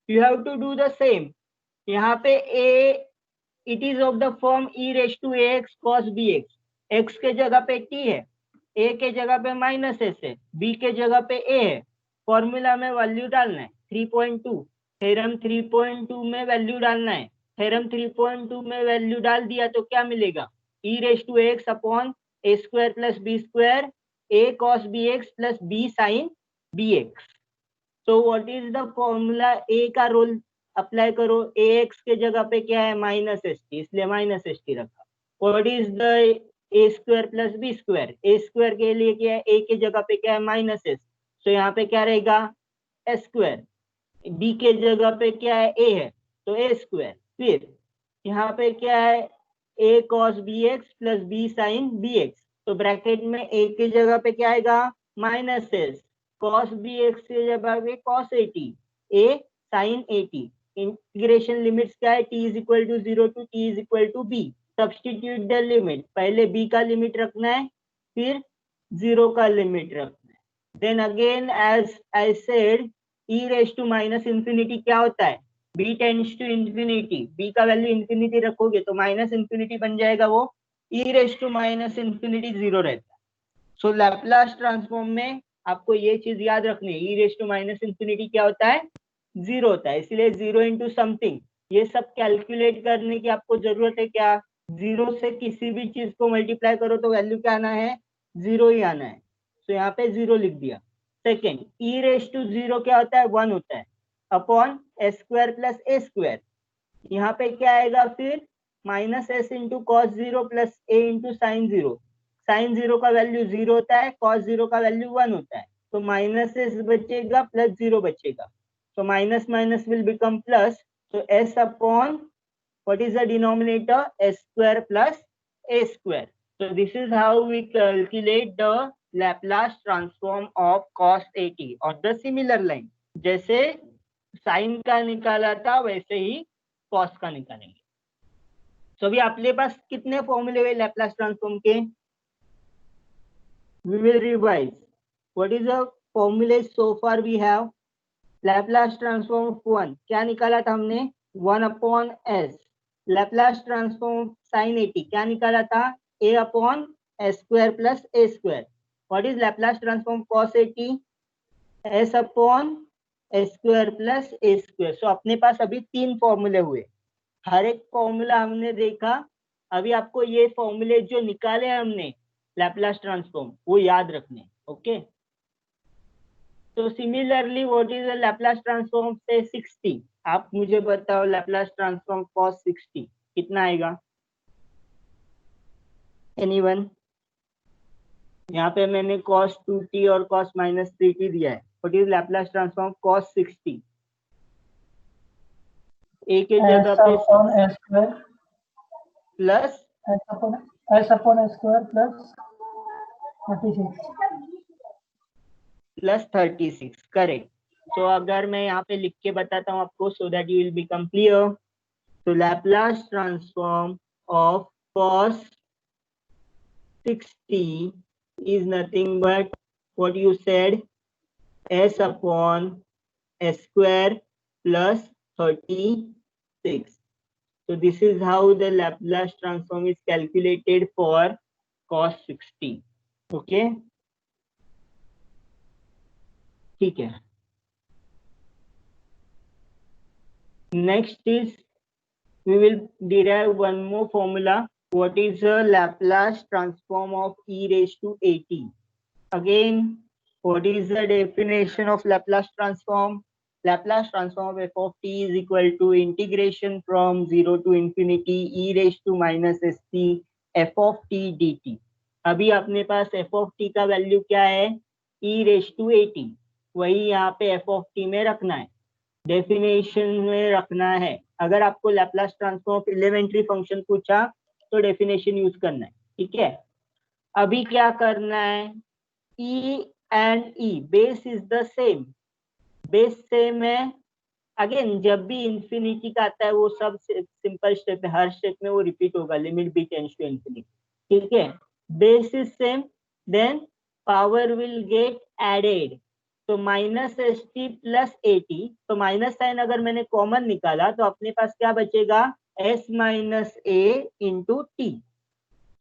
you have to do the same. यहाँ पे a it is of the form e raise to ax cos bx. x के जगह पे t है, a के जगह पे -s है, b के जगह पे a है. फॉर्मूला में वैल्यू डालना है 3.2. थ्योरम 3.2 में वैल्यू डालना है. थ्योरम 3.2 में वैल्यू डाल दिया तो क्या मिलेगा? e raise to ax upon a square plus b square a cos bx plus b sin bx. तो what is the formula? a का रोल अप्लाई करो. ax के जगह पे क्या है? -st, इसलिए -st रखा. What is the a square plus b square? a square के लिए क्या है? a के जगह पे क्या है? -s. तो यहाँ पे क्या रहेगा? s square. b के जगह पे क्या है? a है, तो a स्क्वायर. फिर यहाँ पे क्या है? a cos bx plus b sin bx. तो ब्रैकेट में a के जगह पे क्या आएगा? -s. cos bx के जगह पे cos 80, a sin 80. Integration limits क्या है? t is equal to 0 to t is equal to b. Substitute the limit. पहले b का लिमिट रखना है, फिर 0 का लिमिट रखना है. Then again as I said e raise to -infinity क्या होता है? b tends to infinity. b का वैल्यू इंफिनिटी रखोगे तो -इंफिनिटी बन जाएगा. वो e रेज टू -इंफिनिटी 0 रहता है. सो लैपलास ट्रांसफॉर्म में आपको ये चीज याद रखनी है, e रेज टू -इंफिनिटी क्या होता है? 0 होता है. इसलिए 0 इंटू समथिंग, ये सब कैलकुलेट करने की आपको जरूरत है क्या? 0 से किसी भी चीज को मल्टीप्लाई करो तो वैल्यू क्या आना है? 0 ही आना है. तो यहाँ पे 0 लिख दिया. सेकेंड, e रेज टू 0 क्या होता है? 1 होता है upon s square plus a square. यहाँ पे क्या आएगा फिर? -s into cos 0 plus a into sine 0. Sine 0 का वैल्यू 0 होता है, कॉस 0 का वैल्यू 1 होता है. तो -s बचेगा प्लस 0 बचेगा. So minus minus will become plus. So s upon what is the denominator? S square plus a square. So this is how we calculate the Laplace transform of cos 80 on the similar line. जैसे sin का निकाला था वैसे ही cos का निकालेंगे. So अभी आपके पास कितने फॉर्मूले हुए Laplace transform के? We will revise. What is the formula so far we have? Laplace transform of 1 क्या निकाला था हमने? 1 upon s. Laplace transform sine 80 क्या निकाला था? a अपॉन s square plus a square. What is Laplace transform cos 80? s अपॉन s square plus a square. So अपने पास अभी 3 फॉर्मूले हुए, हर एक फॉर्मूला हमने देखा. अभी आपको ये फॉर्मूले जो निकाले हमने लैपलास ट्रांसफॉर्म वो याद रखने. Okay So similarly, what is the Laplace transform of say 60? आप मुझे बताओ Laplace transform cos 60 कितना आएगा? Anyone? यहाँ पे मैंने cos 2t और cos minus 3t दिया है. What is Laplace transform cos 60? A के जगह पे s square plus s upon s square plus 36 plus 36 correct. तो अगर मैं यहाँ पे लिख के बताता हूँ आपको so that you will become clear. तो Laplace transform of cos 60 is nothing but what you said, s upon s square plus 36. So this is how the Laplace transform is calculated for cos 60. Okay, ठीक है. Next is we will derive one more formula. What is the Laplace transform of e raised to at? Again, what is the definition of Laplace transform? Laplace transform of f of t is equal to integration from 0 to infinity e raised to minus st f of t dt. अभी अपने पास f of t का value क्या है? e raised to at. वही यहाँ पे f of t में रखना है, डेफिनेशन में रखना है. अगर आपको Laplace transform of elementary function पूछा तो डेफिनेशन यूज करना है. ठीक है, अभी क्या करना है? e and e base is the same, base same है. अगेन जब भी इंफिनिटी का आता है वो सब सिंपल स्टेप है, हर स्टेप में वो रिपीट होगा, limit B tends to infinity. ठीक है, base is same, then power will get added. तो minus S T plus A T. तो माइनस साइन अगर मैंने कॉमन निकाला तो अपने पास क्या बचेगा? S minus A into T.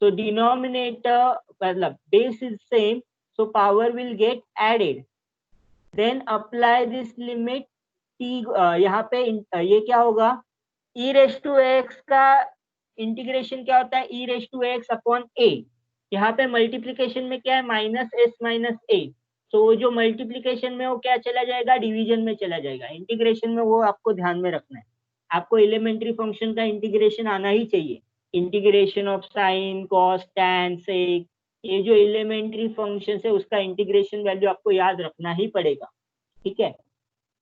So denominator मतलब base is same, so power will get added. Then apply this limit t. यहाँ पे ये क्या होगा? e raised to x का इंटीग्रेशन क्या होता है? e raised to x upon a. यहाँ पे मल्टीप्लीकेशन में क्या है? माइनस एस माइनस ए. तो वो जो मल्टीप्लीकेशन में वो क्या चला जाएगा? डिवीजन में चला जाएगा. इंटीग्रेशन में वो आपको ध्यान में रखना है. आपको एलिमेंट्री फंक्शन का इंटीग्रेशन आना ही चाहिए. Integration of sine cos tan sec, ये जो एलिमेंट्री फंक्शन है उसका इंटीग्रेशन वैल्यू आपको याद रखना ही पड़ेगा. ठीक है,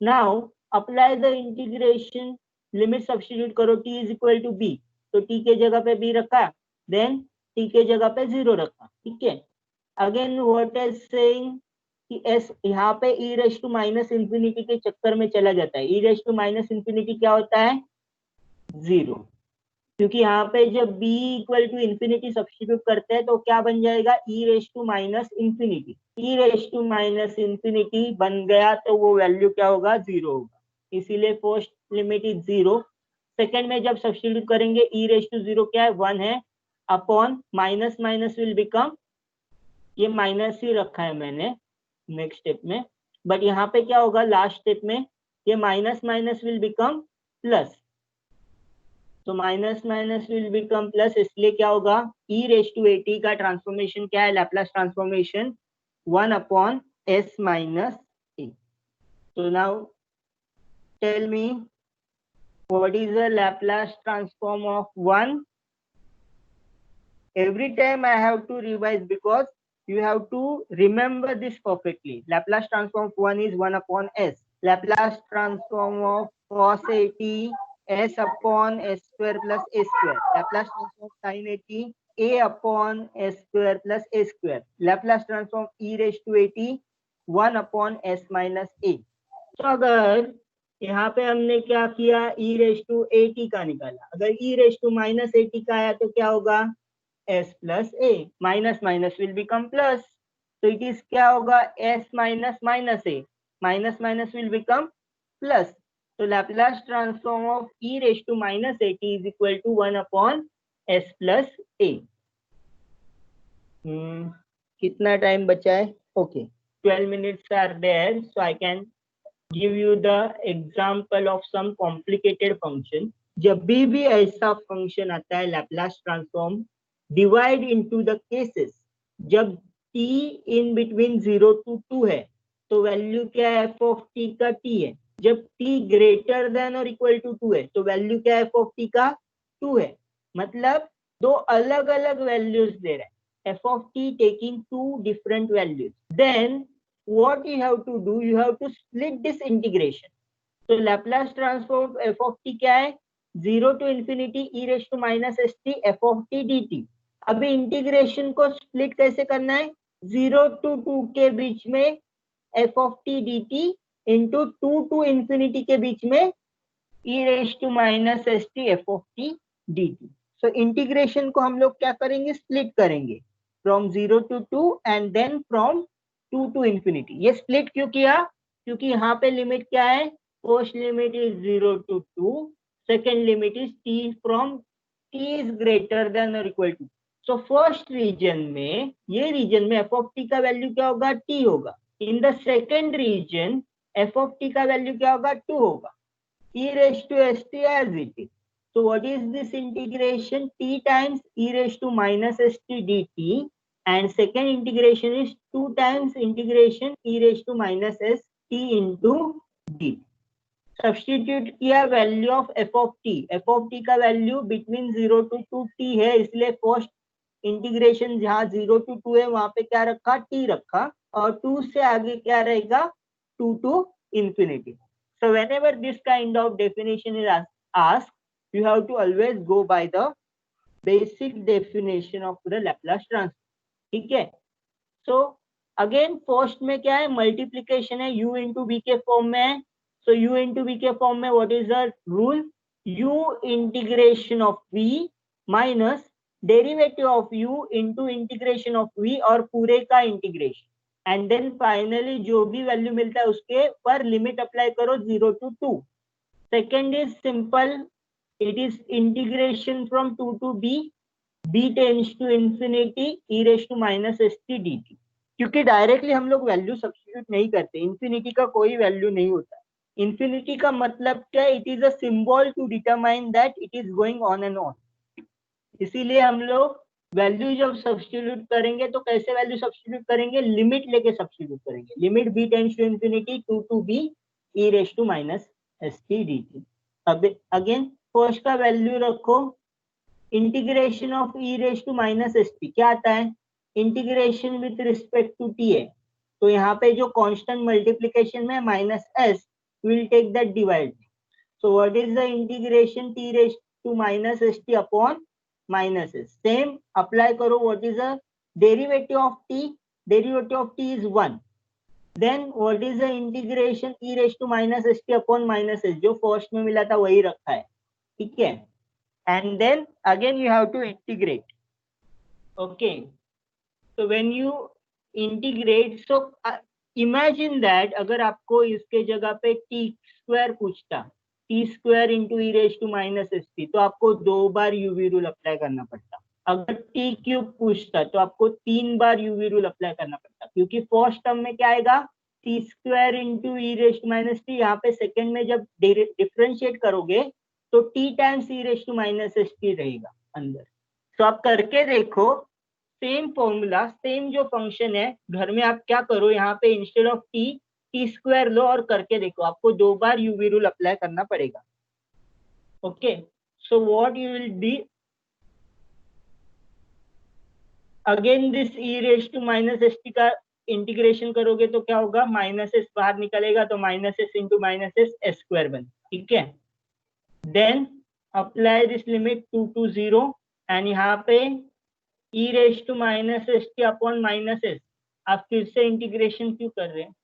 now apply the integration. Limit substitute करो, t is equal to b. तो t के जगह पे b रखा, देन t के जगह पे 0 रखा. ठीक है, अगेन व्हाट इज सेइंग कि s यहाँ पे e raise to minus infinity के चक्कर में चला जाता है. e raise to minus infinity क्या होता है? 0. क्योंकि यहाँ पे जब b equal to infinity substitute करते हैं तो क्या बन जाएगा? e raise to minus infinity. e raise to minus infinity बन गया तो वो वैल्यू क्या होगा? 0 होगा. इसीलिए फर्स्ट लिमिट इज 0. सेकंड में जब सब्स्टिट्यूट करेंगे e रेज टू 0 क्या है? 1 है, upon minus minus will become, ये माइनस ही रखा है मैंने नेक्स्ट स्टेप में, बट यहाँ पे क्या होगा? लास्ट स्टेप में ये minus minus will become plus. तो minus minus will become plus, इसलिए क्या होगा? e रेज टू at का ट्रांसफॉर्मेशन क्या है? Laplace transformation 1 upon s minus a. तो now tell me what is the Laplace transform of 1? Every time I have to revise because you have to remember this perfectly. Laplace transform of 1 is 1 upon s. Laplace transform of cos at s upon s square plus a square. Laplace transform of sin at a upon s square plus a square. Laplace transform e raised to at 1 upon s minus a. तो अगर यहाँ पे हमने क्या किया? e raised to at का निकाला. अगर e raised to minus at का आया तो क्या होगा? s plus a. Minus minus will become plus, तो इट इज क्या होगा? s minus minus a. Minus minus will become plus. तो Laplace transform of e raise to minus at is equal to 1 upon s plus a. कितना time बचा है? Okay, 12 minutes are there, so I can give you the example of some complicated function. जब भी ऐसा function आता है Laplace transform divide into the cases. जब t in between 0 to 2 है तो वैल्यू क्या है एफ ऑफ टी का टी है। जब टी ग्रेटर देन और इक्वल टू 2 है तो वैल्यू क्या है एफ ऑफ टी का 2 है। मतलब दो अलग अलग वैल्यूज दे रहा है, F of T taking to different values. Then what you have to do, you have to split this integration. तो Laplace transform F of T क्या है, 0 to infinity e raised to minus st f of t dt। अभी integration को split कैसे करना है, 0 to 2 के बीच में f of t dt into 2 to infinity के बीच में e raised to minus st f of t dt। So integration को हम लोग क्या करेंगे, स्प्लिट करेंगे from 0 to 2 and then from 2 to infinity। ये स्प्लिट क्यों किया, क्योंकि यहाँ पे लिमिट क्या है, first limit is 0 to 2, second limit is t from t is greater than और equal to. So first region में, ये रीजन में f of t का वैल्यू क्या होगा, t होगा। In the second reason f of t का value क्या होगा, 2 होगा, e raised to st as it is। So what is this integration, t times e raised to minus st dt, and second integration is 2 times integration e raised to minus st into dt। Substitute किया value of F of T का value between 0 to 2 t है, इसलिए first integration जहाँ 0 to 2 है वहां पे क्या रखा, t रखा, और 2 से आगे क्या रहेगा, 2 to infinity। So whenever this kind of definition is asked, you have to always go by the basic definition of the Laplace transform। ठीक है, so again फर्स्ट में क्या है, मल्टीप्लीकेशन है, u into v के फॉर्म में है। so u into v के फॉर्म में what is the rule, u integration of v minus derivative of u into integration of v और पूरे का इंटीग्रेशन, एंड देन फाइनली जो भी वैल्यू मिलता है उसके पर लिमिट अप्लाई करो 0 to 2। Second is simple, it is integration from 2 to b, b tends to infinity e raise to minus st dt। क्योंकि डायरेक्टली हम लोग वैल्यू सब्स्टिट्यूट नहीं करते, इंफिनिटी का कोई वैल्यू नहीं होता। इंफिनिटी का मतलब क्या, it is a symbol to determine that it is going on and on. इसीलिए हम लोग वैल्यू जब सब्स्टिट्यूट करेंगे तो कैसे वैल्यू सब्स्टिट्यूट करेंगे, लिमिट लेके सब्स्टिट्यूट करेंगे, limit b tends to infinity 2 to b e raise to minus st dt। अब अगेन फर्स्ट का वैल्यू रखो, integration of e raise to minus st क्या आता है, integration with respect to t है, तो यहाँ पे जो कांस्टेंट मल्टीप्लिकेशन में minus s will take that divide. So what is the integration t raise to minus st upon minus s, same apply करो, what is the derivative of t, derivative of t is 1, then what is the integration e raise to minus st upon minus s, जो first में मिला था वही रखा है। ठीक है, and then again you have to integrate। okay, so when you integrate, so imagine that अगर आपको इसके जगह पे t स्क्वायर पूछता, t square into E raise to minus st, तो आपको 2 बार यूवी रूल अप्लाई करना पड़ता। अगर t क्यूब पूछता तो आपको 3 बार यूवी रूल अप्लाई करना पड़ता, क्योंकि फर्स्ट टर्म में क्या आएगा, t square into E raise to minus t, यहाँ पे सेकेंड में जब डिफरेंशिएट करोगे तो t times e raise to minus st रहेगा अंदर। तो आप करके देखो, सेम फॉर्मूला, सेम जो फंक्शन है, घर में आप क्या करो, यहाँ पे इंस्टेड ऑफ t स्क्वायर लो और करके देखो, आपको 2 बार यूवी रूल अप्लाई करना पड़ेगा। Okay, so what you will be, again this e raise to minus st का इंटीग्रेशन करोगे तो क्या होगा, माइनस s बाहर निकलेगा तो minus s into minus s square बन। ठीक है, then apply this limit 2 to 0, and यहाँ पे e raise to minus st upon minus s, आप फिर से इंटीग्रेशन क्यों कर रहे हैं,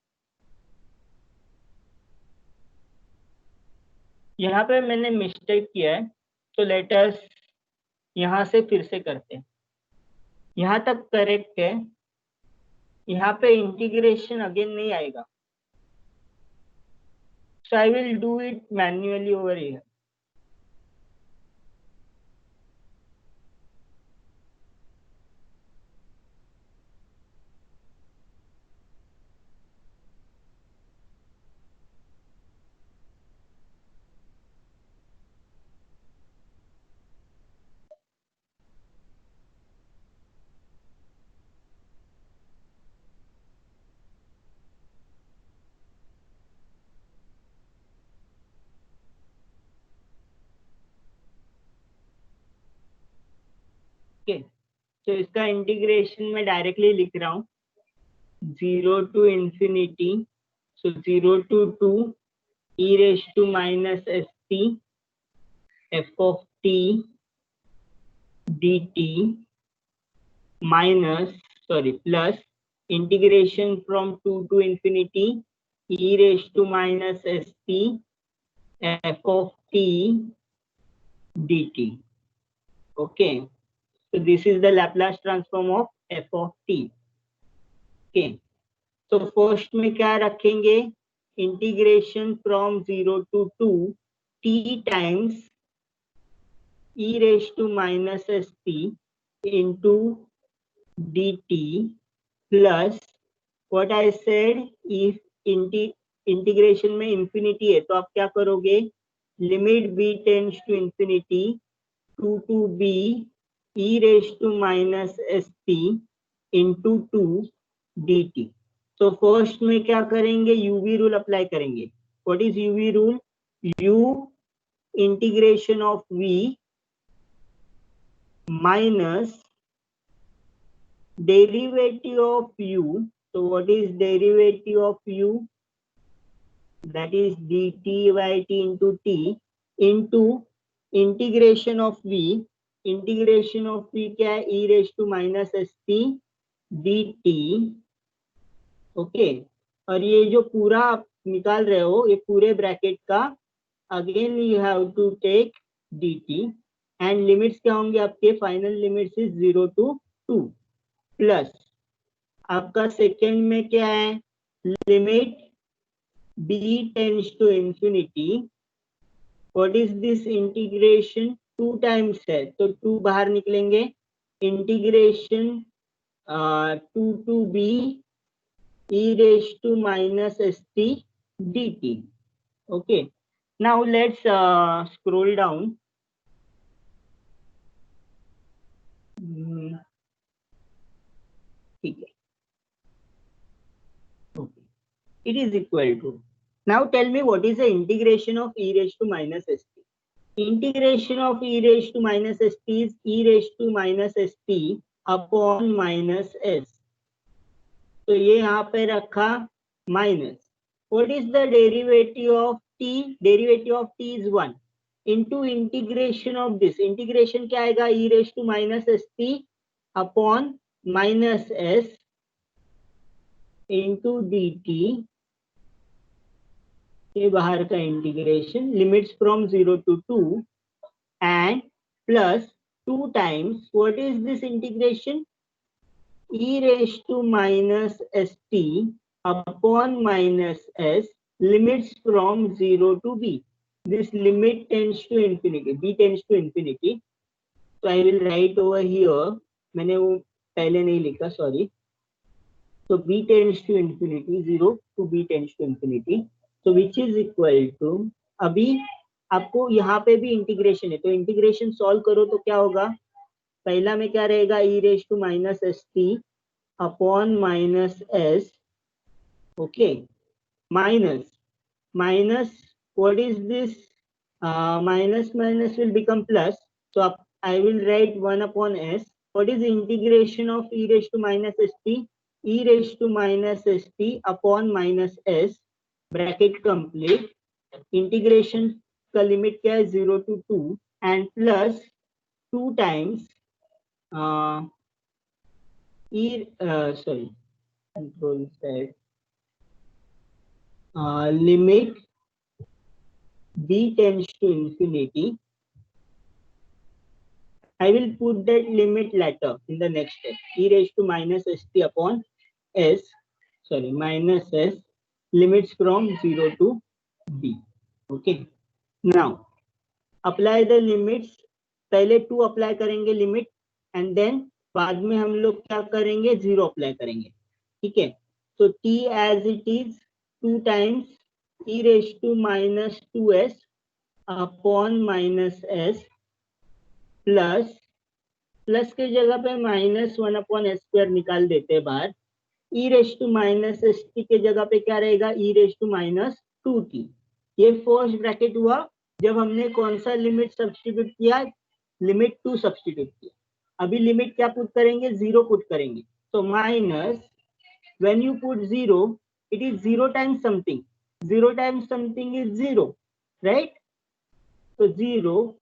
यहाँ पे मैंने मिस्टेक किया है, तो लेट अस यहाँ से फिर से करते हैं, यहाँ तक करेक्ट है, यहाँ पे इंटीग्रेशन अगेन नहीं आएगा, so I will do it manually over here. Okay, तो इसका इंटीग्रेशन मैं डायरेक्टली लिख रहा हूँ, 0 to infinity, so 0 to 2 e raised to minus st f of t dt minus, sorry, plus integration from 2 to infinity e raised to minus st f of t dt. Okay, so this is the Laplace transform of f of t. Okay, तो first में क्या रखेंगे, integration from 0 to 2 t times e raised to minus st into dt plus what I said, if integration में infinity है तो आप क्या करोगे, limit b tends to infinity 2 to b e raised to minus st into 2 dt. तो first में क्या करेंगे, यूवी रूल अप्लाई करेंगे. What is UV rule, u integration of v minus derivative of u. तो what is derivative of u, that is dt by t into t into integration of v. Integration of v क्या है, e raised to minus st dt. Okay, और ये जो पूरा आप निकाल रहे हो, ये पूरे ब्रैकेट का again you have to take dt and limits क्या होंगे आपके, final limits is 0 to 2 plus आपका सेकेंड में क्या है, limit b tends to infinity. What is this integration, 2 times है तो 2 बाहर निकलेंगे, integration 2 to b e raised to minus st dt. Okay, now let's scroll down. ठीक है, okay, it is equal to, now tell me what is the integration of e raised to minus st. Integration of e raised to minus st is e raised to minus st upon minus s. तो ये यहाँ पे रखा minus, what is the derivative of t, derivative of t is 1 into integration of this, integration क्या आएगा, e raise to minus st upon minus s into dt, ये बाहर का integration, limits from 0 to 2 and plus 2 times, what is this integration, e raised to minus st upon minus s, limits from 0 to b. This limit tends to infinity, b tends to infinity. So I will write over here, मैंने वो पहले नहीं लिखा, sorry. So b tends to infinity, 0 to b tends to infinity. So which is equal to, अभी आपको यहाँ पे भी इंटीग्रेशन है तो इंटीग्रेशन सॉल्व करो तो क्या होगा, पहला में क्या रहेगा, e raised to minus st upon minus s, okay, minus what is this, minus will become plus, so I will write 1 upon s. What is the integration of e raised to minus st, e raised to minus st upon minus s, bracket complete, integration का limit क्या है, 0 to 2 and plus 2 times control set, limit b tends to infinity. I will put that limit later in the next step, e raised to minus st upon s, sorry, minus s, limits from 0 to b. Okay, now apply the limits, पहले 2 apply करेंगे limit and then बाद में हम लोग क्या करेंगे, 0 apply करेंगे. ठीक है, तो t as it is 2 times e raise to minus 2s upon minus s plus के जगह पे माइनस 1 अपॉन एस स्क्वायर निकाल देते हैं बाहर, e raise to minus S T के जगह पे क्या रहेगा, e raise to minus 2t. ये फर्स्ट ब्रैकेट हुआ जब हमने कौन सा लिमिट सब्स्टिट्यूट किया, लिमिट 2 सब्स्टिट्यूट किया. अभी लिमिट क्या पुट करेंगे, 0 पुट करेंगे. तो minus, when you put 0, it is 0 times something. 0 times something is 0, right? तो 0,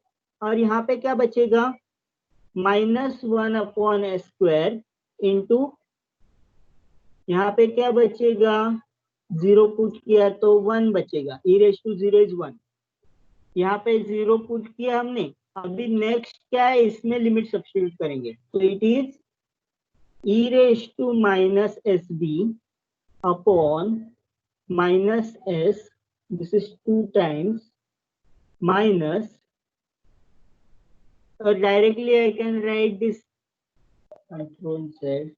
और यहाँ पे क्या बचेगा, -1/s² इंटू, यहाँ पे क्या बचेगा, 0 पुट किया तो 1 बचेगा, e⁻0 is 1. यहाँ पे 0 पुट किया हमने. अभी नेक्स्ट क्या है, इसमें लिमिट सब्स्टिट्यूट करेंगे. तो it is e⁻⁻sb upon -s, this is 2 times, minus, or directly I can write this, control Z.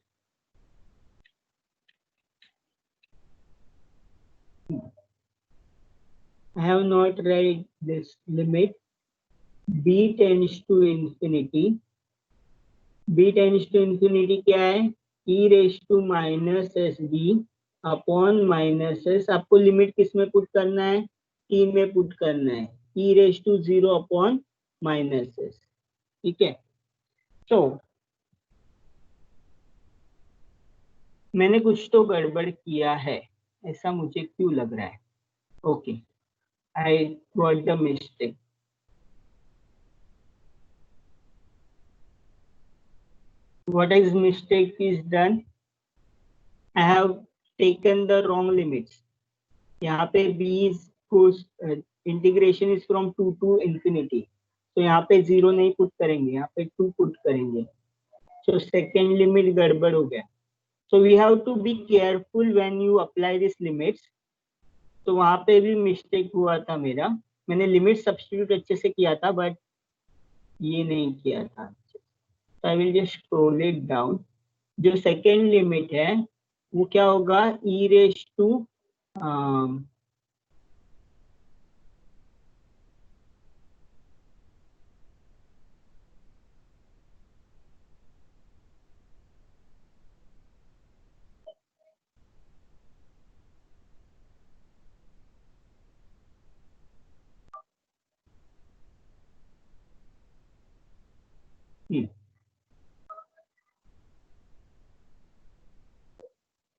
I have not write this limit. B tends to infinity. B tends to infinity क्या है, e⁻⁻sb upon -s. आपको limit किस में put करना है, t में put करना है, e⁻0 अपॉन -s. ठीक है. तो मैंने कुछ तो गड़बड़ किया है, ऐसा मुझे क्यों लग रहा है. Okay, I got the mistake. What is mistake is done? I have taken the wrong limits. यहाँ पे b is integration is from 2 to infinity. तो यहाँ पे 0 नहीं पुट करेंगे, यहाँ पे 2 पुट करेंगे. So second limit गड़बड़ हो गया. So we have to be careful when you apply these limits. तो वहां पे भी मिस्टेक हुआ था मेरा. मैंने लिमिट सब्स्टिट्यूट अच्छे से किया था, बट ये नहीं किया था. So I will just scroll it down. जो सेकेंड लिमिट है वो क्या होगा, e⁻,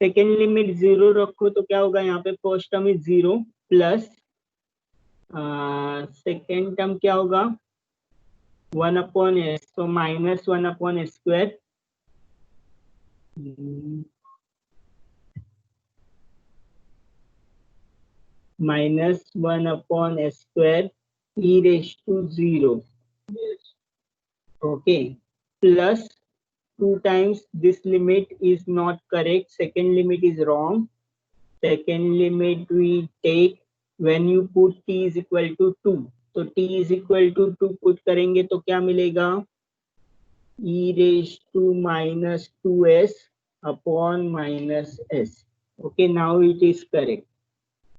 सेकेंड लिमिट 0 रखो तो क्या होगा, यहाँ पे first term is 0 plus second term क्या होगा, 1/s. तो -1/s², -1/s² e⁻0. Okay, plus 2 times this limit is not correct. Second limit is wrong. Second limit we take when you put t is equal to 2. तो t is equal to 2 put करेंगे तो क्या मिलेगा, e⁻2s upon -s. Okay, now it is correct.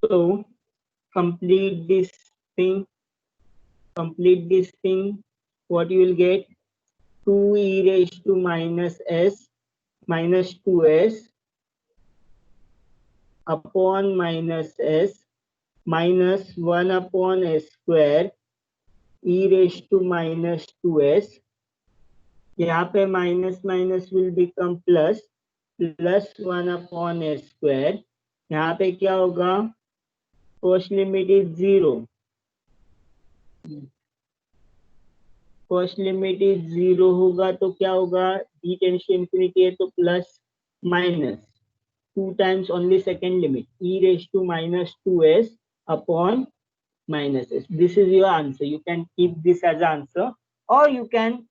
So complete this thing. What you will get, 2 e⁻s -2s upon -s minus 1/s² e⁻2s. यहाँ पे minus minus will become plus, plus 1/s². यहाँ पे क्या होगा, first limit is 0. First limit is 0 होगा तो क्या होगा, b टेंड्स टू इंफिनिटी है तो plus minus 2 times only second limit, e⁻2s upon -s. This is your answer. You can keep this as an answer, or you can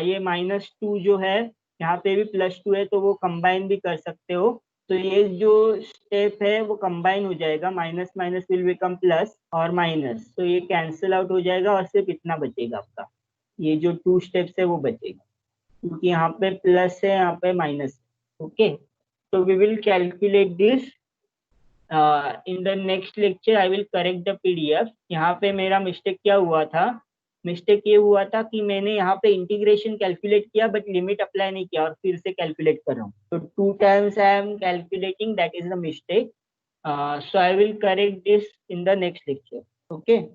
ये -2 जो है यहाँ पे भी +2 है तो वो कंबाइन भी कर सकते हो. तो ये जो स्टेप है वो कंबाइन हो जाएगा, minus minus will become plus और माइनस, तो ये कैंसिल आउट हो जाएगा और सिर्फ इतना बचेगा आपका, ये जो 2 स्टेप्स है वो बचेगा, क्योंकि यहाँ पे प्लस है, यहाँ पे minus. Okay, so we will calculate this in the next lecture. I will correct the PDF. यहाँ पे मेरा मिस्टेक क्या हुआ था, मिस्टेक ये हुआ था कि मैंने यहाँ पे इंटीग्रेशन कैलकुलेट किया बट लिमिट अप्लाई नहीं किया और फिर से कैलकुलेट कर रहा हूँ. तो 2 times I am calculating, that is the mistake. So I will correct this in the next lecture. Okay,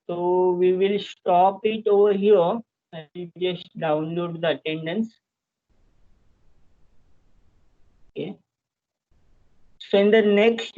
so we will stop it over here I will just download the attendance. Okay. So in the next